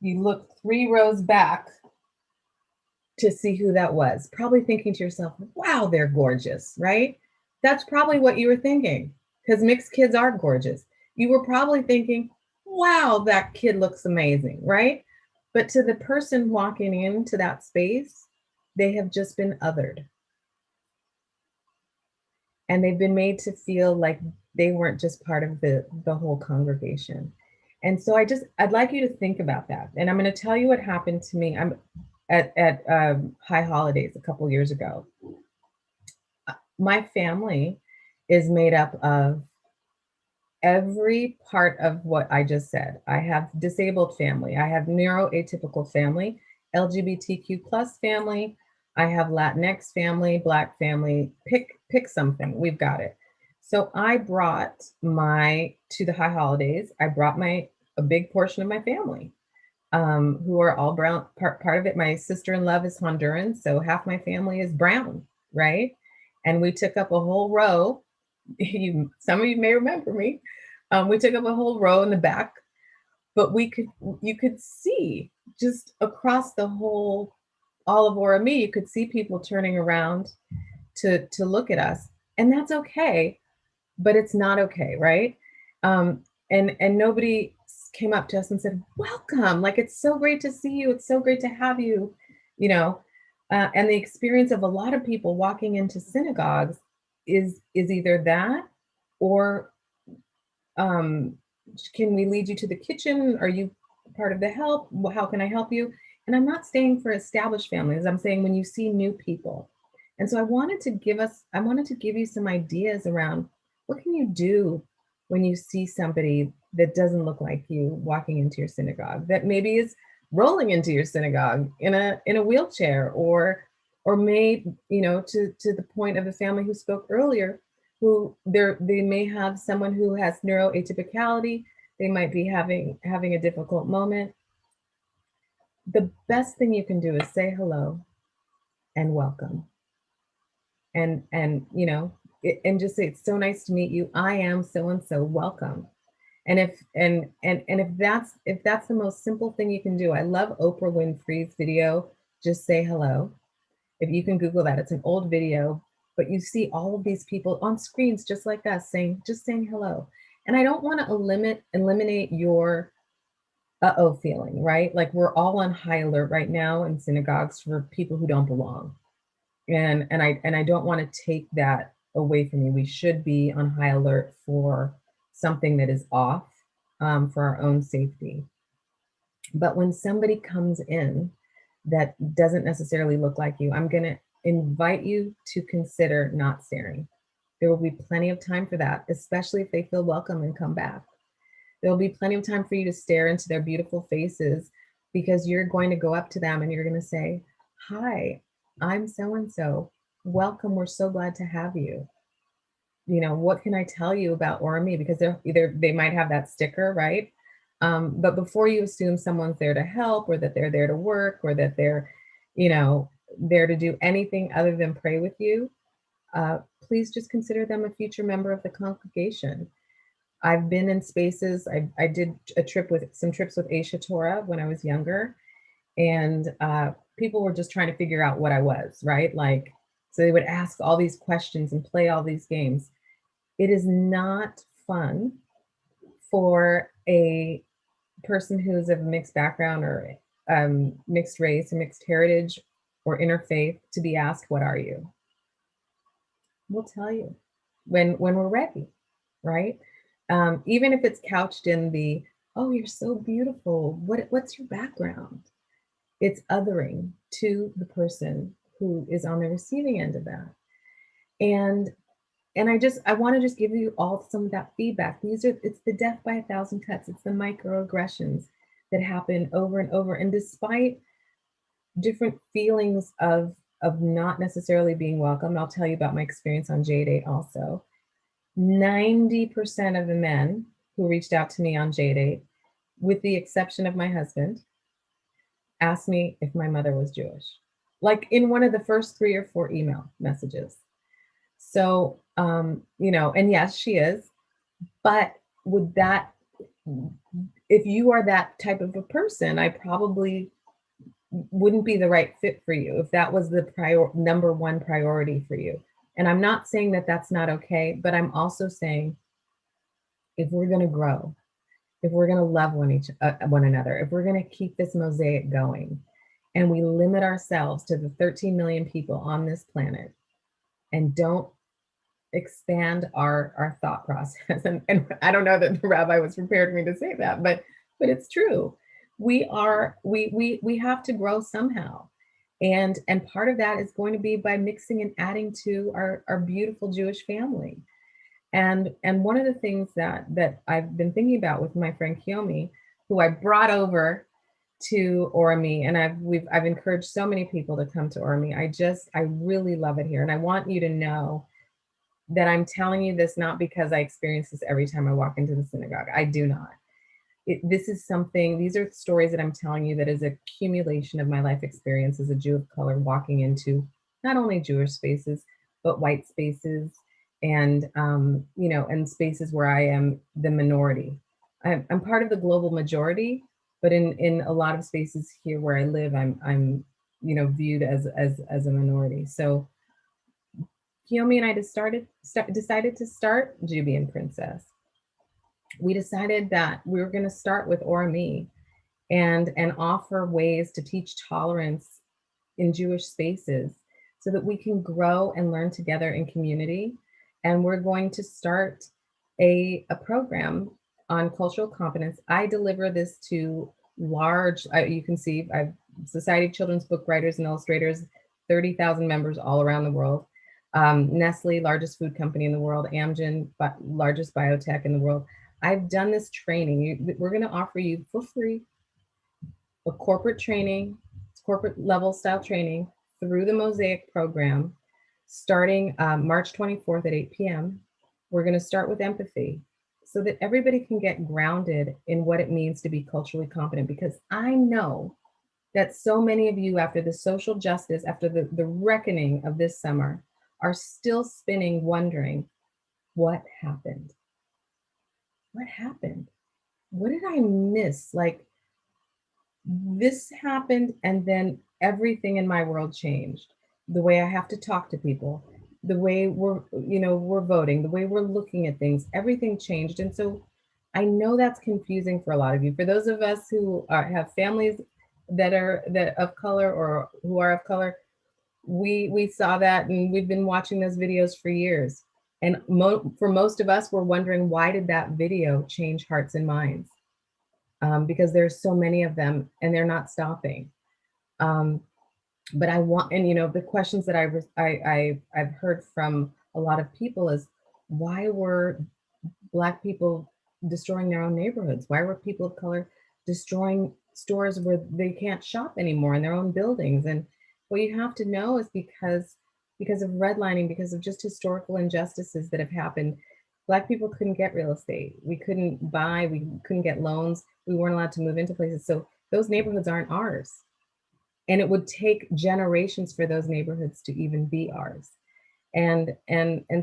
you looked 3 rows back to see who that was, probably thinking to yourself, wow, they're gorgeous, right? That's probably what you were thinking, because mixed kids are gorgeous. You were probably thinking, wow, that kid looks amazing, right? But to the person walking into that space, they have just been othered. And they've been made to feel like they weren't just part of the whole congregation. And so I'd like you to think about that. And I'm going to tell you what happened to me. I'm at High Holidays a couple years ago. My family is made up of every part of what I just said. I have disabled family. I have neuroatypical family, LGBTQ plus family. I have Latinx family, Black family. Pick something. We've got it. So I brought to the High Holidays, I brought a big portion of my family, who are all brown. Part of it, my sister-in-law is Honduran, so half my family is brown, right? And we took up a whole row. Some of you may remember me. We took up a whole row in the back, but you could see just across the whole, all of Orami, you could see people turning around to look at us, and that's okay, but it's not okay, right? And nobody came up to us and said, welcome, like, it's so great to see you, it's so great to have you, you know. And the experience of a lot of people walking into synagogues is either that, or can we lead you to the kitchen? Are you part of the help? How can I help you? And I'm not saying for established families, I'm saying when you see new people. And so I wanted to give you some ideas around what can you do when you see somebody that doesn't look like you walking into your synagogue, that maybe is rolling into your synagogue in a wheelchair, or may, you know, to the point of the family who spoke earlier, who they may have someone who has neuroatypicality, they might be having a difficult moment. The best thing you can do is say hello and welcome. And you know, and just say, it's so nice to meet you. I am so-and-so, welcome. And if that's the most simple thing you can do, I love Oprah Winfrey's video, Just Say Hello. If you can Google that, it's an old video, but you see all of these people on screens just like us just saying hello. And I don't want to eliminate your uh-oh feeling, right? Like, we're all on high alert right now in synagogues for people who don't belong. And I don't want to take that away from you. We should be on high alert for something that is off, for our own safety. But when somebody comes in that doesn't necessarily look like you, I'm going to invite you to consider not staring. There will be plenty of time for that, especially if they feel welcome and come back. There will be plenty of time for you to stare into their beautiful faces, because you're going to go up to them and you're going to say, hi, I'm so-and-so. Welcome. We're so glad to have you. You know, what can I tell you about Orami? Because they might have that sticker, right? But before you assume someone's there to help, or that they're there to work, or that they're, you know, there to do anything other than pray with you, please just consider them a future member of the congregation. I've been in spaces, I did some trips with Aisha Torah when I was younger, and people were just trying to figure out what I was, right? Like, so they would ask all these questions and play all these games. It is not fun for a person who's of a mixed background or mixed race or mixed heritage or interfaith to be asked, what are you? We'll tell you when we're ready, right? Even if it's couched in the, oh, you're so beautiful, what's your background? It's othering to the person who is on the receiving end of that. And I want to just give you all some of that feedback. It's the death by 1,000 cuts. It's the microaggressions that happen over and over. And despite different feelings of not necessarily being welcome, I'll tell you about my experience on J-Date also. 90% of the men who reached out to me on J-Date, with the exception of my husband, asked me if my mother was Jewish, like in one of the first 3 or 4 email messages. So, and yes, she is, but if you are that type of a person, I probably wouldn't be the right fit for you if that was the number one priority for you. And I'm not saying that that's not okay, but I'm also saying if we're going to grow, if we're going to love one another, if we're going to keep this mosaic going, and we limit ourselves to the 13 million people on this planet and don't expand our thought process, and I don't know that the rabbi was prepared for me to say that, but it's true. We have to grow somehow. And part of that is going to be by mixing and adding to our beautiful Jewish family. And one of the things that I've been thinking about with my friend Kiyomi, who I brought over to Orami, and I've encouraged so many people to come to Orami. I really love it here. And I want you to know that I'm telling you this not because I experience this every time I walk into the synagogue. I do not. These are stories that I'm telling you that is a accumulation of my life experience as a Jew of color, walking into not only Jewish spaces, but white spaces and, and spaces where I am the minority. I'm part of the global majority, but in a lot of spaces here where I live, I'm viewed as a minority. So Kiyomi and I decided to start Jubian Princess. We decided that we were going to start with Orami and offer ways to teach tolerance in Jewish spaces so that we can grow and learn together in community. And we're going to start a program on cultural competence. I deliver this to large, you can see, I've Society of Children's Book Writers and Illustrators, 30,000 members all around the world. Nestle, largest food company in the world. Amgen, largest biotech in the world. I've done this training. We're going to offer you for free a corporate training, corporate level style training through the Mosaic program, starting March 24th at 8 p.m. We're going to start with empathy so that everybody can get grounded in what it means to be culturally competent, because I know that so many of you, after the social justice, after the reckoning of this summer, are still spinning, wondering, what happened? What happened? What did I miss? Like, this happened, and then everything in my world changed. The way I have to talk to people, the way we're voting, the way we're looking at things, everything changed. And so I know that's confusing for a lot of you. For those of us who have families that are of color or who are of color, we saw that, and we've been watching those videos for years. And for most of us, we're wondering, why did that video change hearts and minds? Because there's so many of them and they're not stopping. But I want, and the questions that I've heard from a lot of people is, why were Black people destroying their own neighborhoods? Why were people of color destroying stores where they can't shop anymore in their own buildings? And what you have to know is because of redlining, because of just historical injustices that have happened, Black people couldn't get real estate. We couldn't buy, we couldn't get loans. We weren't allowed to move into places. So those neighborhoods aren't ours. And it would take generations for those neighborhoods to even be ours. And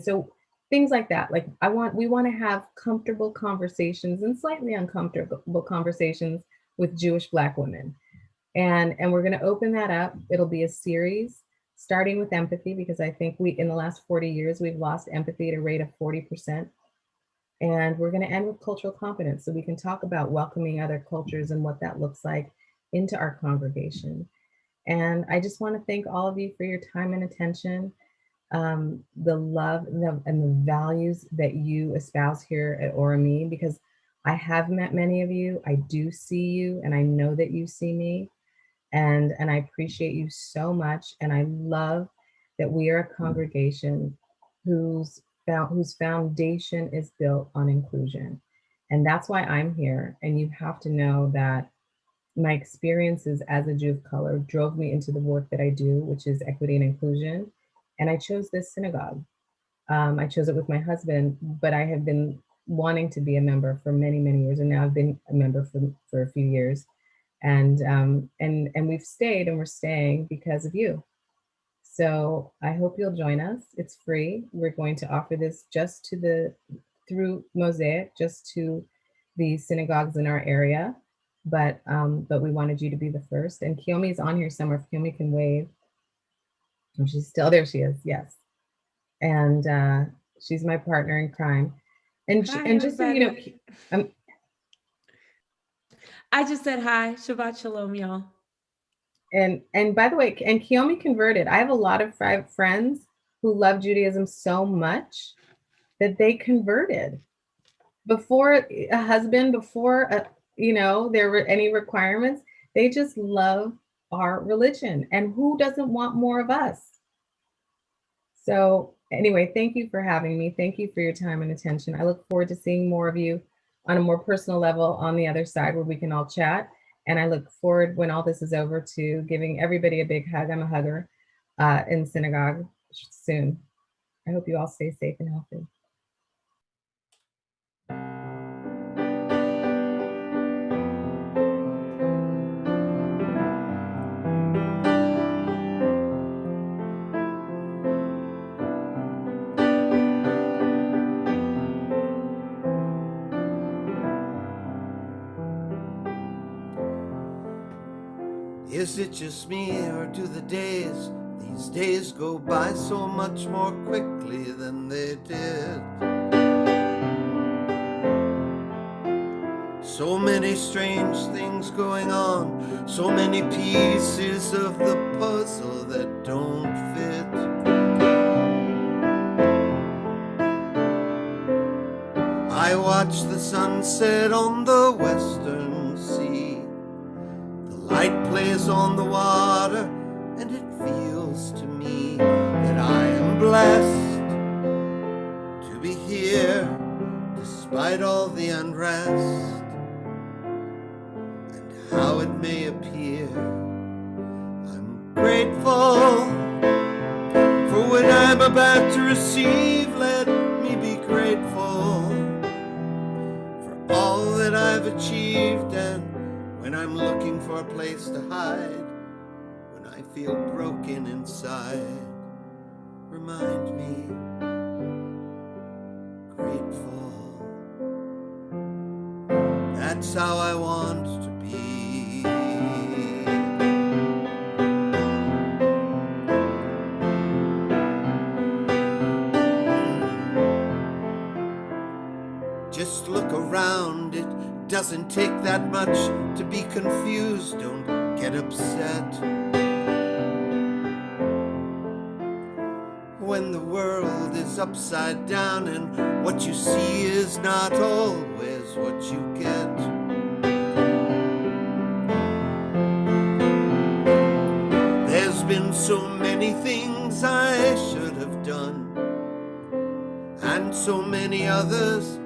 so things like that. Like we want to have comfortable conversations and slightly uncomfortable conversations with Jewish Black women. And we're going to open that up. It'll be a series starting with empathy, because I think in the last 40 years, we've lost empathy at a rate of 40%. And we're going to end with cultural competence, so we can talk about welcoming other cultures and what that looks like into our congregation. And I just want to thank all of you for your time and attention, the love and the values that you espouse here at Orami, because I have met many of you. I do see you, and I know that you see me. And I appreciate you so much. And I love that we are a congregation whose foundation is built on inclusion. And that's why I'm here. And you have to know that my experiences as a Jew of color drove me into the work that I do, which is equity and inclusion. And I chose this synagogue. I chose it with my husband, but I have been wanting to be a member for many, many years. And now I've been a member for a few years. And we've stayed, and we're staying because of you. So I hope you'll join us. It's free. We're going to offer this just through Mosaic, just to the synagogues in our area. But we wanted you to be the first. And Kiyomi is on here somewhere. If Kiyomi can wave. Oh, she's still there. She is. Yes. And she's my partner in crime. And just so you know, I just said hi. Shabbat shalom, y'all. And by the way, and Kiyomi converted. I have a lot of friends who love Judaism so much that they converted before a husband, before there were any requirements. They just love our religion, and who doesn't want more of us? So anyway, thank you for having me. Thank you for your time and attention. I look forward to seeing more of you on a more personal level on the other side, where we can all chat. And I look forward, when all this is over, to giving everybody a big hug. I'm a hugger in synagogue soon. I hope you all stay safe and healthy. Is it just me, or do these days go by so much more quickly than they did? So many strange things going on, so many pieces of the puzzle that don't fit. I watch the sunset on the western sea. Light plays on the water, and it feels to me that I am blessed to be here despite all the unrest and how it may appear. I'm grateful for what I'm about to receive. Let me be grateful for all that I've achieved, and when I'm looking for a place to hide, when I feel broken inside, remind me, grateful. That's how I want to be. Just look around, it doesn't take that much to be confused. Don't get upset when the world is upside down and what you see is not always what you get. There's been so many things I should have done, and so many others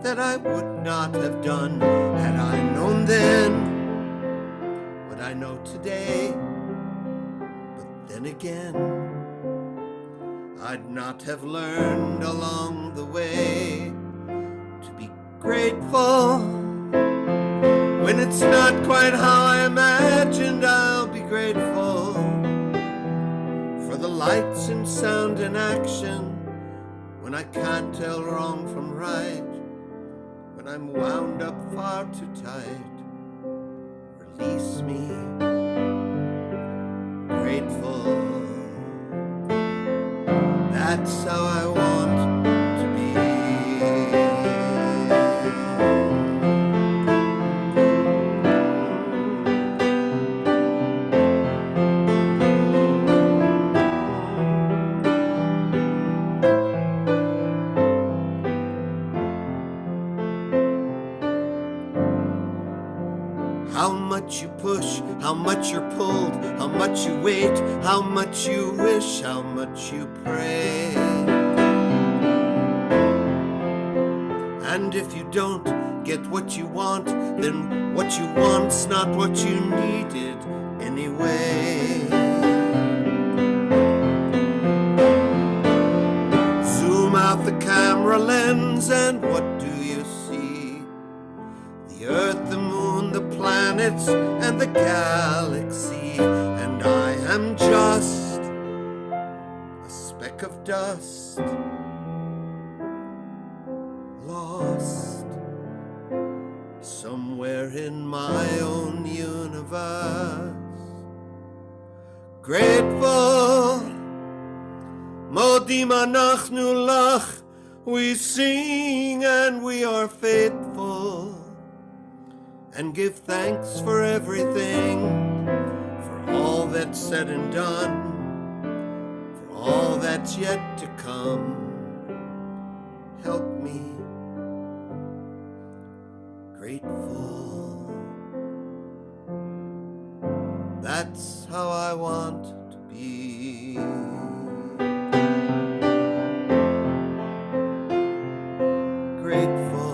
that I would not have done had I known then what I know today. But then again, I'd not have learned along the way to be grateful. When it's not quite how I imagined, I'll be grateful for the lights and sound and action, when I can't tell wrong from right, when I'm wound up far too tight, release me, grateful. That's how I want to be. How much you push, how much you're pulled, how much you wait, how much you wish, how much you pray. And if you don't get what you want, then what you want's not what you needed anyway. Zoom out the camera lens and what do you see? The earth, the moon, the planets, and the galaxy. And I am just a speck of dust, lost somewhere in my own universe. Grateful, Modim anachnu lach, we sing and we are faithful, and give thanks for everything, for all that's said and done, for all that's yet to come. Help me, grateful. That's how I want to be. Grateful.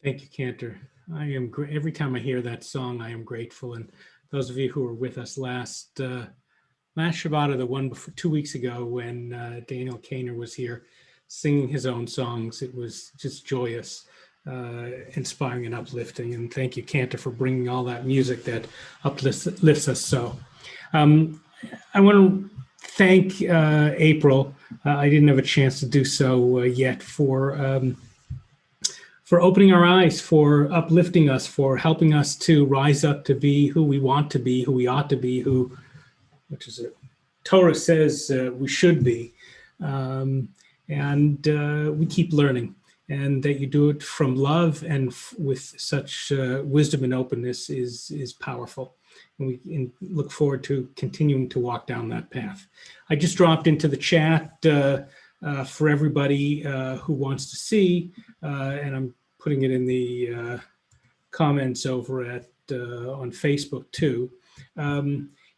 Thank you, Cantor. I am every time I hear that song, I am grateful. And those of you who were with us last Shabbat, or the one before 2 weeks ago, when Daniel Cantor was here singing his own songs, it was just joyous, inspiring, and uplifting. And thank you, Cantor, for bringing all that music that uplifts us so. I want to thank April. I didn't have a chance to do so yet, for opening our eyes, for uplifting us, for helping us to rise up to be who we want to be, who we ought to be, which is Torah says we should be. And we keep learning, and that you do it from love and with such wisdom and openness is powerful. And we look forward to continuing to walk down that path. I just dropped into the chat for everybody who wants to see, and I'm putting it in the comments over on Facebook too.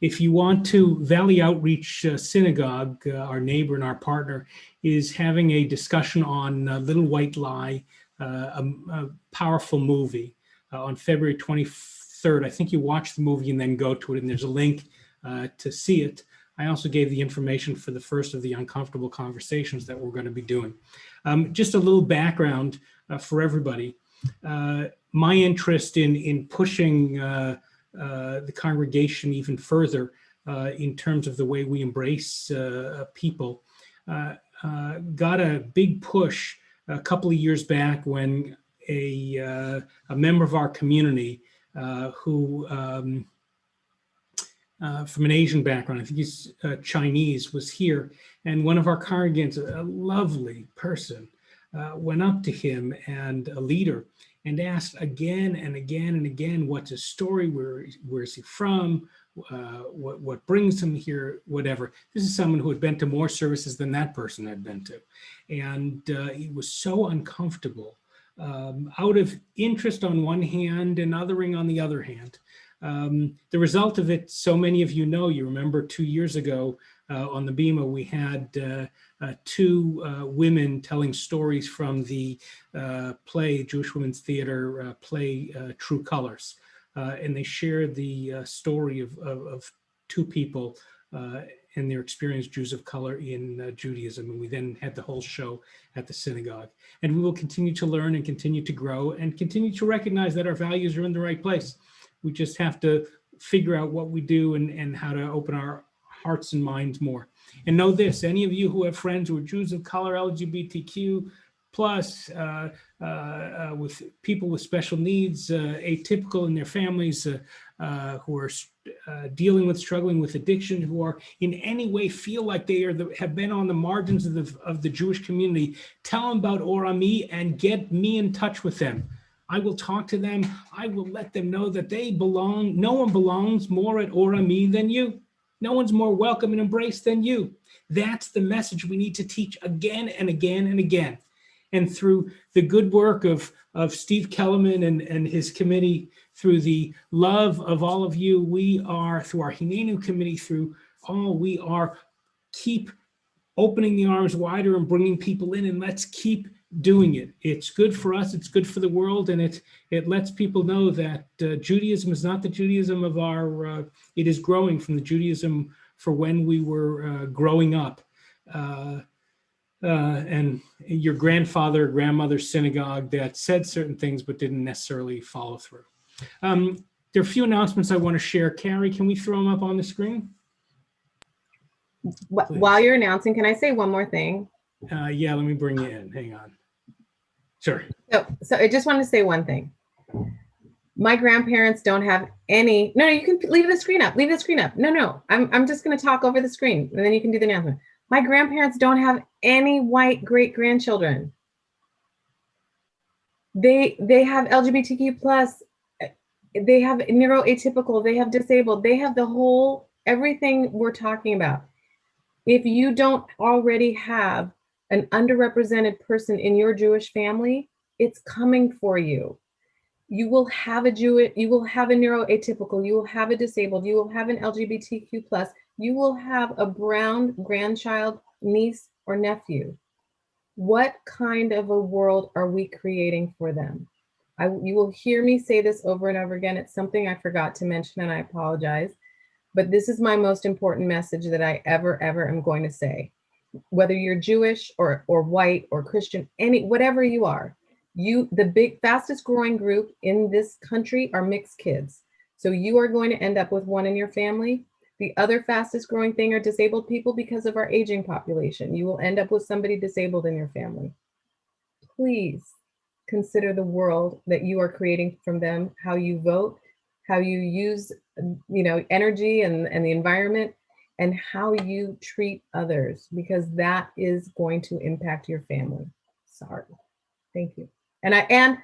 If you want to, Valley Outreach Synagogue, our neighbor and our partner, is having a discussion on Little White Lie, a powerful movie on February 23rd. I think you watch the movie and then go to it, and there's a link to see it. I also gave the information for the first of the uncomfortable conversations that we're going to be doing. Just a little background for everybody. My interest in pushing the congregation even further in terms of the way we embrace people got a big push a couple of years back when a member of our community who from an Asian background, I think he's Chinese, was here, and one of our congregants, a lovely person, went up to him, and a leader, and asked again and again and again, what's his story, where is he from, what brings him here, whatever. This is someone who had been to more services than that person had been to, and he was so uncomfortable, out of interest on one hand and othering on the other hand. The result of it, so many of you know, you remember 2 years ago on the BEMA, we had two women telling stories from the play, Jewish Women's Theater play, True Colors. And they shared the story of two people and their experience, Jews of color in Judaism. And we then had the whole show at the synagogue. And we will continue to learn and continue to grow and continue to recognize that our values are in the right place. We just have to figure out what we do and how to open our hearts and minds more. And know this, any of you who have friends who are Jews of color, LGBTQ plus, with people with special needs, atypical in their families, who are struggling with addiction, who are in any way feel like they have been on the margins of the Jewish community, tell them about Orami and get me in touch with them. I will talk to them. I will let them know that they belong. No one belongs more at Orami than you. No one's more welcome and embraced than you. That's the message we need to teach again and again and again. And through the good work of Steve Kellerman and his committee, through the love of all of you, we are, through our Hinenu committee, we are keep opening the arms wider and bringing people in, and let's keep doing it. It's good for us, it's good for the world, and it lets people know that Judaism is not the Judaism of it is growing from the Judaism for when we were growing up. And your grandmother's synagogue that said certain things but didn't necessarily follow through. There are a few announcements I want to share. Carrie, can we throw them up on the screen? While you're announcing, can I say one more thing? Yeah, let me bring you in. Hang on. Sure. So I just wanted to say one thing. My grandparents don't have any. No, you can leave the screen up. Leave the screen up. No. I'm just going to talk over the screen, and then you can do the announcement. My grandparents don't have any white great-grandchildren. They have LGBTQ plus. They have neuroatypical. They have disabled. They have everything we're talking about. If you don't already have an underrepresented person in your Jewish family, it's coming for you. You will have you will have a neuroatypical, you will have a disabled, you will have an LGBTQ plus, you will have a brown grandchild, niece, or nephew. What kind of a world are we creating for them? You will hear me say this over and over again. It's something I forgot to mention, and I apologize. But this is my most important message that I ever am going to say. Whether you're Jewish or white or Christian, whatever you are, the fastest growing group in this country are mixed kids. So you are going to end up with one in your family. The other fastest growing thing are disabled people because of our aging population. You will end up with somebody disabled in your family. Please consider the world that you are creating from them, how you vote, how you use energy and the environment, and how you treat others, because that is going to impact your family. Sorry. Thank you. And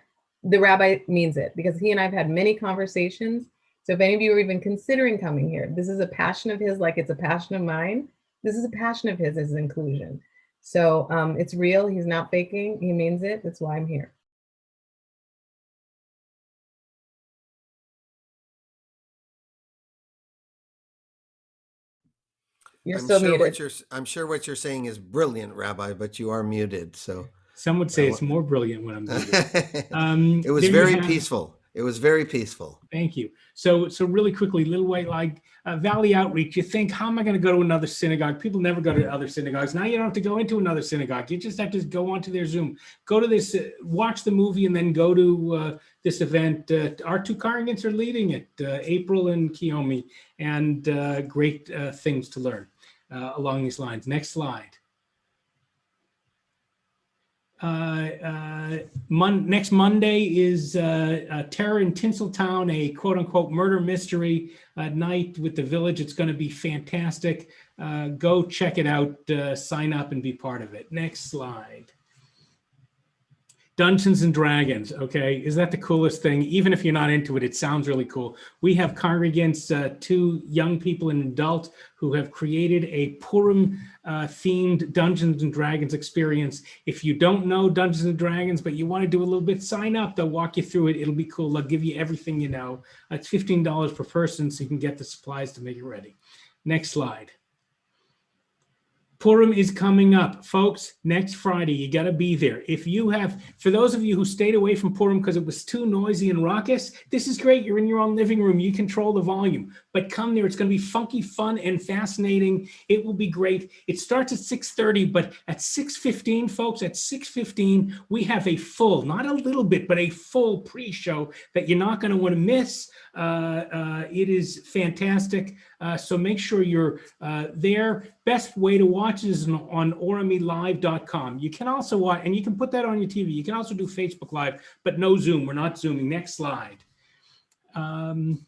the rabbi means it, because he and I've had many conversations. So if any of you are even considering coming here, this is a passion of his, like it's a passion of mine. This is a passion of his, is inclusion. So it's real. He's not faking. He means it. That's why I'm here. You're still muted. I'm sure what you're saying is brilliant, Rabbi, but you are muted. So some would say it's more brilliant when I'm muted. It was very peaceful. It was very peaceful. Thank you. So really quickly, Little White Lie, Valley Outreach. You think, how am I going to go to another synagogue? People never go to other synagogues. Now you don't have to go into another synagogue. You just have to go onto their Zoom. Go to this, watch the movie, and then go to this event. Our two congregants are leading it, April and Kiyomi, and great things to learn along these lines. Next slide. Next Monday is Terror in Tinseltown, a quote-unquote murder mystery night with the village. It's going to be fantastic. Go check it out, sign up and be part of it. Next slide. Dungeons and Dragons, okay? Is that the coolest thing? Even if you're not into it, it sounds really cool. We have congregants, 2 young people and an adult, who have created a Purim themed Dungeons and Dragons experience. If you don't know Dungeons and Dragons, but you want to do a little bit, sign up. They'll walk you through it. It'll be cool. They'll give you everything you know. It's $15 per person, so you can get the supplies to make it ready. Next slide. Purim is coming up, folks, next Friday. You got to be there. If you have, for those of you who stayed away from Purim because it was too noisy and raucous, this is great. You're in your own living room. You control the volume. But come there. It's going to be funky, fun, and fascinating. It will be great. It starts at 6:30, but at 6:15, folks, at 6:15, we have a full, not a little bit, but a full pre-show that you're not going to want to miss. It is fantastic. So make sure you're there. Best way to watch is on oramilive.com. You can also watch, and you can put that on your TV. You can also do Facebook Live, but no Zoom. We're not Zooming. Next slide. Gomti,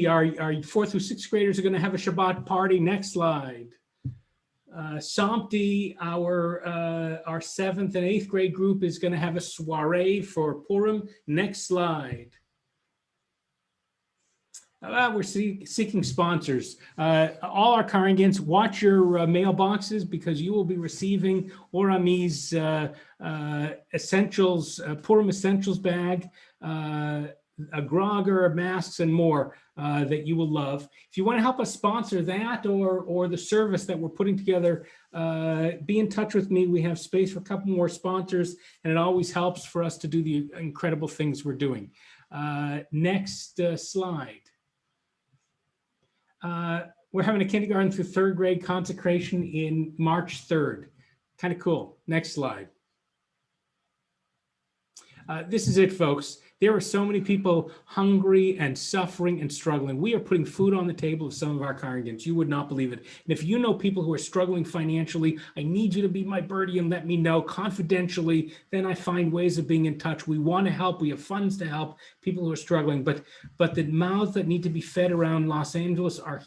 our 4th through 6th graders are going to have a Shabbat party. Next slide. Somti, our 7th and 8th grade group is going to have a soiree for Purim. Next slide. We're seeking sponsors. All our congregants, watch your mailboxes because you will be receiving Orami's essentials, Purim essentials bag, a grogger, masks, and more that you will love. If you want to help us sponsor that or the service that we're putting together, be in touch with me. We have space for a couple more sponsors, and it always helps for us to do the incredible things we're doing. Next slide. We're having a kindergarten through 3rd grade consecration in March 3rd. Kind of cool. Next slide. This is it, folks. There are so many people hungry and suffering and struggling. We are putting food on the table of some of our congregants. You would not believe it. And if you know people who are struggling financially, I need you to be my birdie and let me know confidentially. Then I find ways of being in touch. We want to help. We have funds to help people who are struggling. But the mouths that need to be fed around Los Angeles are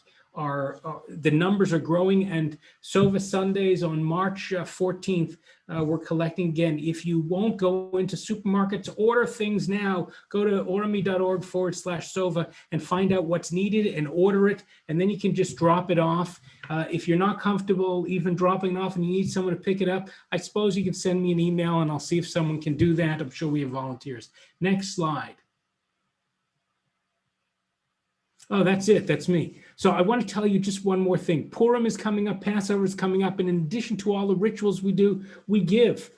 the numbers are growing, and Sova Sundays on March 14th, we're collecting again. If you won't go into supermarkets, order things now. Go to orami.org/Sova and find out what's needed and order it, and then you can just drop it off. If you're not comfortable even dropping it off and you need someone to pick it up, I suppose you can send me an email and I'll see if someone can do that. I'm sure we have volunteers. Next slide. Oh, that's it. That's me. So I want to tell you just one more thing. Purim is coming up. Passover is coming up. And in addition to all the rituals we do, we give.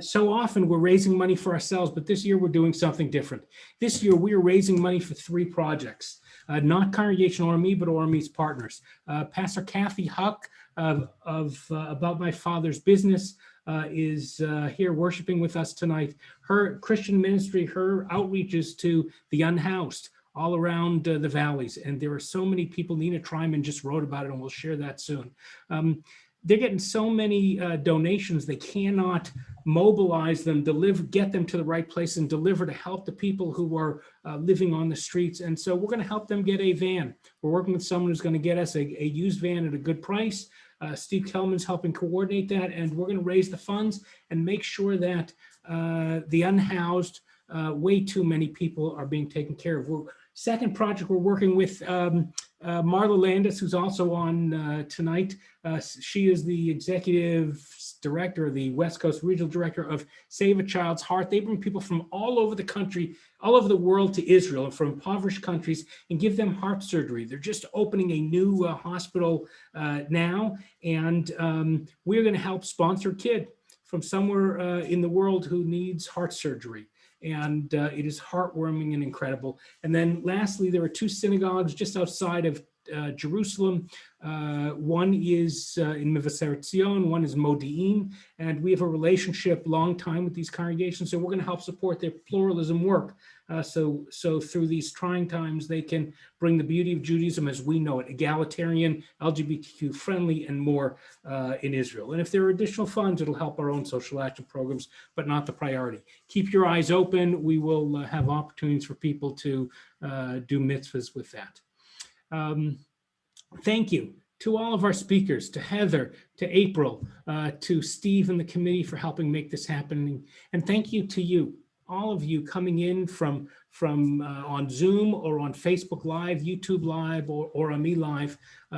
So often we're raising money for ourselves, but this year we're doing something different. This year we are raising money for 3 projects, not Congregation Orami, but Orami's partners. Pastor Kathy Huck of About My Father's Business is here worshiping with us tonight. Her Christian ministry, her outreach is to the unhoused all around the valleys. And there are so many people. Nina Tryman just wrote about it, and we'll share that soon. They're getting so many donations, they cannot mobilize them, get them to the right place and deliver to help the people who are living on the streets. And so we're going to help them get a van. We're working with someone who's going to get us a used van at a good price. Steve Kellman's helping coordinate that, and we're going to raise the funds and make sure that the unhoused, way too many people are being taken care of. Second project, we're working with Marla Landis, who's also on tonight. She is the executive director, the West Coast Regional Director of Save a Child's Heart. They bring people from all over the country, all over the world to Israel, from impoverished countries, and give them heart surgery. They're just opening a new hospital now, and we're going to help sponsor a kid from somewhere in the world who needs heart surgery. And it is heartwarming and incredible. And then lastly, there are 2 synagogues just outside of Jerusalem. One is in Mevaseret Zion, one is Modi'in, and we have a relationship long time with these congregations, so we're going to help support their pluralism work. So through these trying times, they can bring the beauty of Judaism as we know it, egalitarian, LGBTQ friendly, and more in Israel. And if there are additional funds, it'll help our own social action programs, but not the priority. Keep your eyes open. We will have opportunities for people to do mitzvahs with that. Thank you To all of our speakers, to Heather, to April, to Steve and the committee for helping make this happen. And thank you to you, all of you coming in from on Zoom or on Facebook Live, YouTube Live, or on Me Live,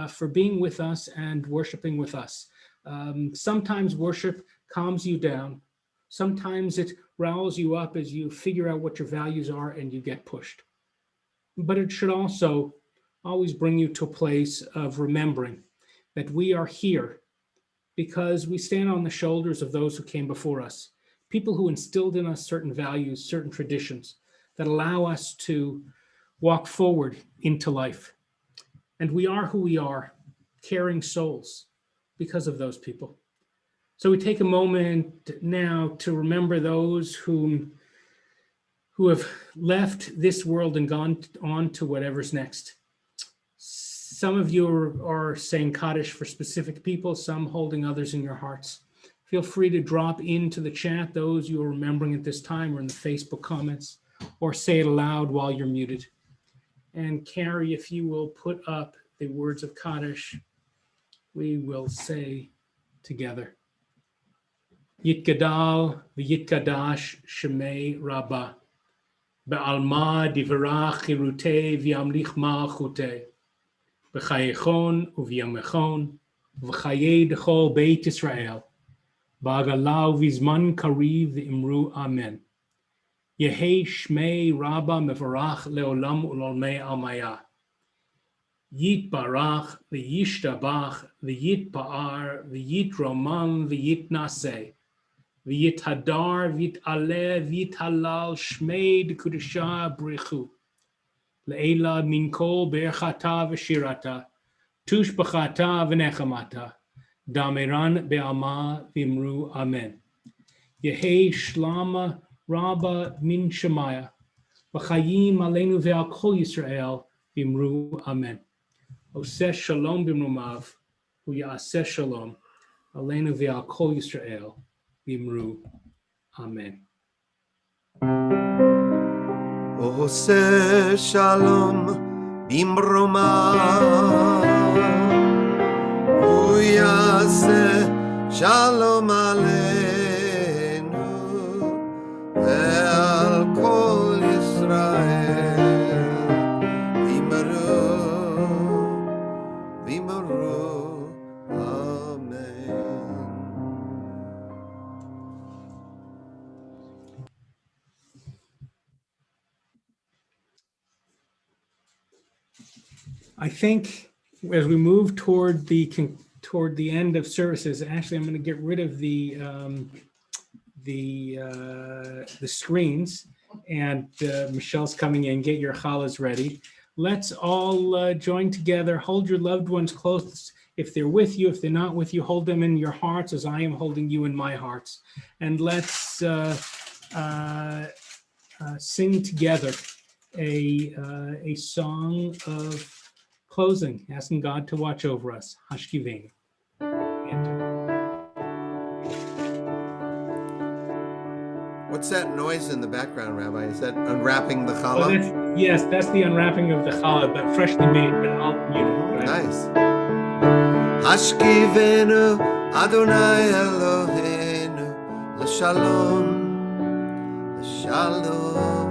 for being with us and worshiping with us. Sometimes worship calms you down. Sometimes it riles you up as you figure out what your values are and you get pushed. But it should also always bring you to a place of remembering that we are here because we stand on the shoulders of those who came before us, people who instilled in us certain values, certain traditions that allow us to walk forward into life. And we are who we are, caring souls, because of those people. So we take a moment now to remember those who have left this world and gone on to whatever's next. Some of you are saying Kaddish for specific people, some holding others in your hearts. Feel free to drop into the chat those you are remembering at this time, or in the Facebook comments, or say it aloud while you're muted. And Carrie, if you will put up the words of Kaddish, we will say together. Yitgadal v'yitkadash shemei Rabba, be'alma divrach chirutei v'yamlich malchutei, b'chayechon u'v'yamechon, v'chayei d'chol beit Yisrael, ba'agalau v'zman kariv v'imru amen. Yehei shmei Rabba mevarach leolam u'lolmei almaya. Yitbarach v'yishtabach v'yitpa'ar v'yitroman v'yitnaseh. V'yithadar v'yit'aleh v'yithalal shmei d'kudusha brichu. Le'ela min kol berchata v'shirata, tushbachata v'nechamata, dameran be'alma v'imru amen. Yehei shlama Rabba min shemaya, v'chayim aleinu ve'al kol Yisrael v'imru amen. Oseh shalom b'mrumav, u'ya'aseh shalom, aleinu ve'al kol Yisrael v'imru amen. Oseh shalom bimromav, uyaseh shalom aleinu ve'al kol Yisrael v'imru amen. I think as we move toward the end of services, actually, I'm going to get rid of the screens, and Michelle's coming in. Get your challahs ready. Let's all join together. Hold your loved ones close. If they're with you, if they're not with you, hold them in your hearts as I am holding you in my hearts. And let's sing together a song of closing, asking God to watch over us. Hashkivenu. What's that noise in the background, Rabbi? Is that unwrapping the challah? Yes, that's the unwrapping of the challah, but freshly made. But I'll mute it. Nice. Hashkivenu Adonai Eloheinu l'shalom, l'shalom.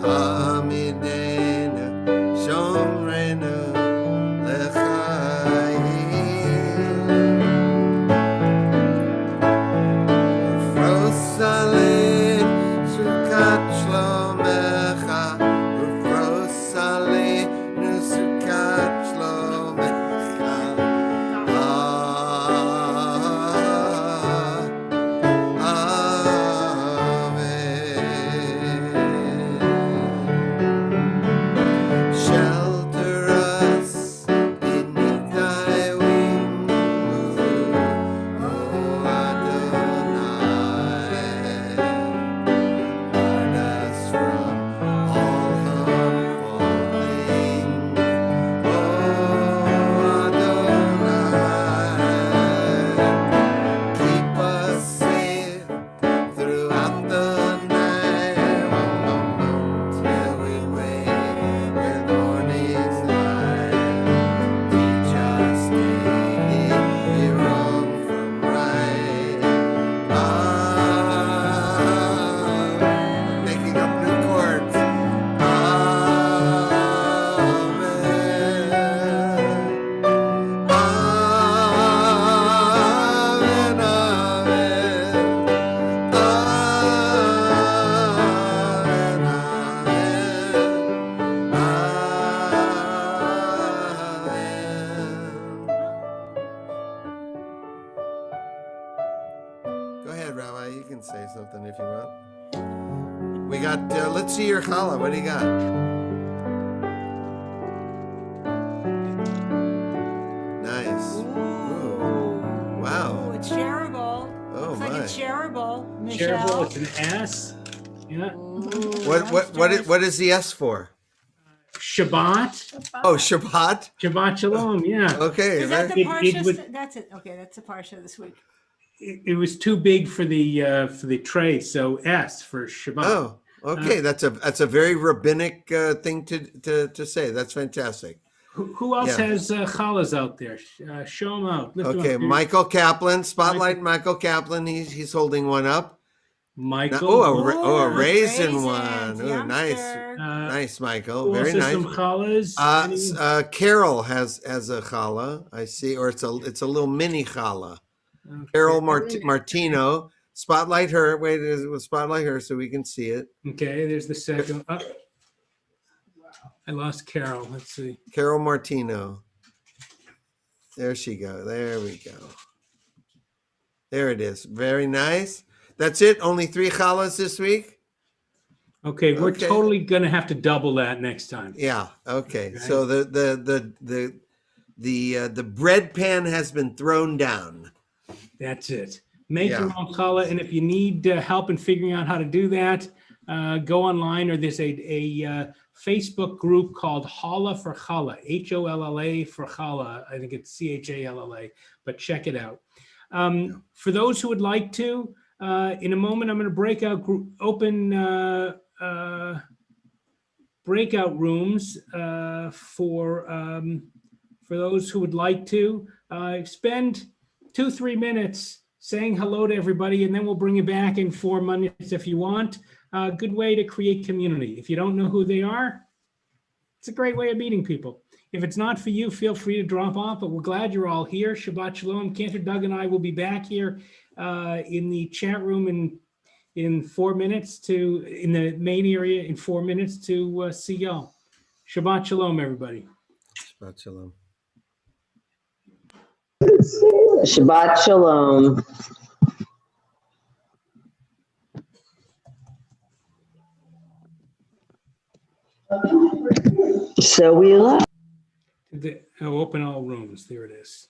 Hamidenu shomrenu l'chaim. Ufros aleinu sukat shlomecha, ufros aleinu sukat shlomecha. Amen. challah. What do you got? Nice. Ooh. Wow. Ooh, it's shareable. Oh, Looks like it's my. shareable. Shareable, Michelle. it's an S. Yeah. What is the S for? Shabbat. Oh, Shabbat. Shabbat Shalom. Yeah. Okay. Is that very- the It parsha? would- That's it. Okay, that's the parsha this week. It was too big for the tray, so S for Shabbat. Oh, okay. That's a very rabbinic thing to say. That's fantastic. Who else Yeah. has challahs out there? Show them out. Lift 'em Okay, up. Michael Kaplan, spotlight. Michael Kaplan. He's holding one up. Michael. A raisin raisins, one. Ooh, nice, yumster. nice, Michael. Who Very else has nice. some challahs? Carol has a challah. I see, or it's a little mini challah. Okay. Carol Martino. Spotlight her. Wait, we'll spotlight her so we can see it. Okay, there's the second. Oh. Wow, I lost Carol. Let's see. Carol Martino. There she goes. There we go. There it is. Very nice. That's it. Only 3 challahs this week. Okay, we're Okay. totally gonna have to double that next time. Yeah. Okay. Okay. So the bread pan has been thrown down. That's it. Make your Yeah. own challah, and if you need help in figuring out how to do that, go online, or there's a Facebook group called Challah for Challah, HOLLA for Challah. I think it's CHALLA, but check it out. For those who would like to, in a moment, I'm going to open breakout rooms for those who would like to spend 2-3 minutes saying hello to everybody, and then we'll bring you back in 4 minutes if you want. Good way to create community. If you don't know who they are, it's a great way of meeting people. If it's not for you, feel free to drop off, but we're glad you're all here. Shabbat Shalom. Cantor, Doug, and I will be back here in the chat room in 4 minutes in the main area in 4 minutes to see y'all. Shabbat Shalom, everybody. Shabbat shalom. Shabbat Shalom. So we love. Open all rooms. There it is.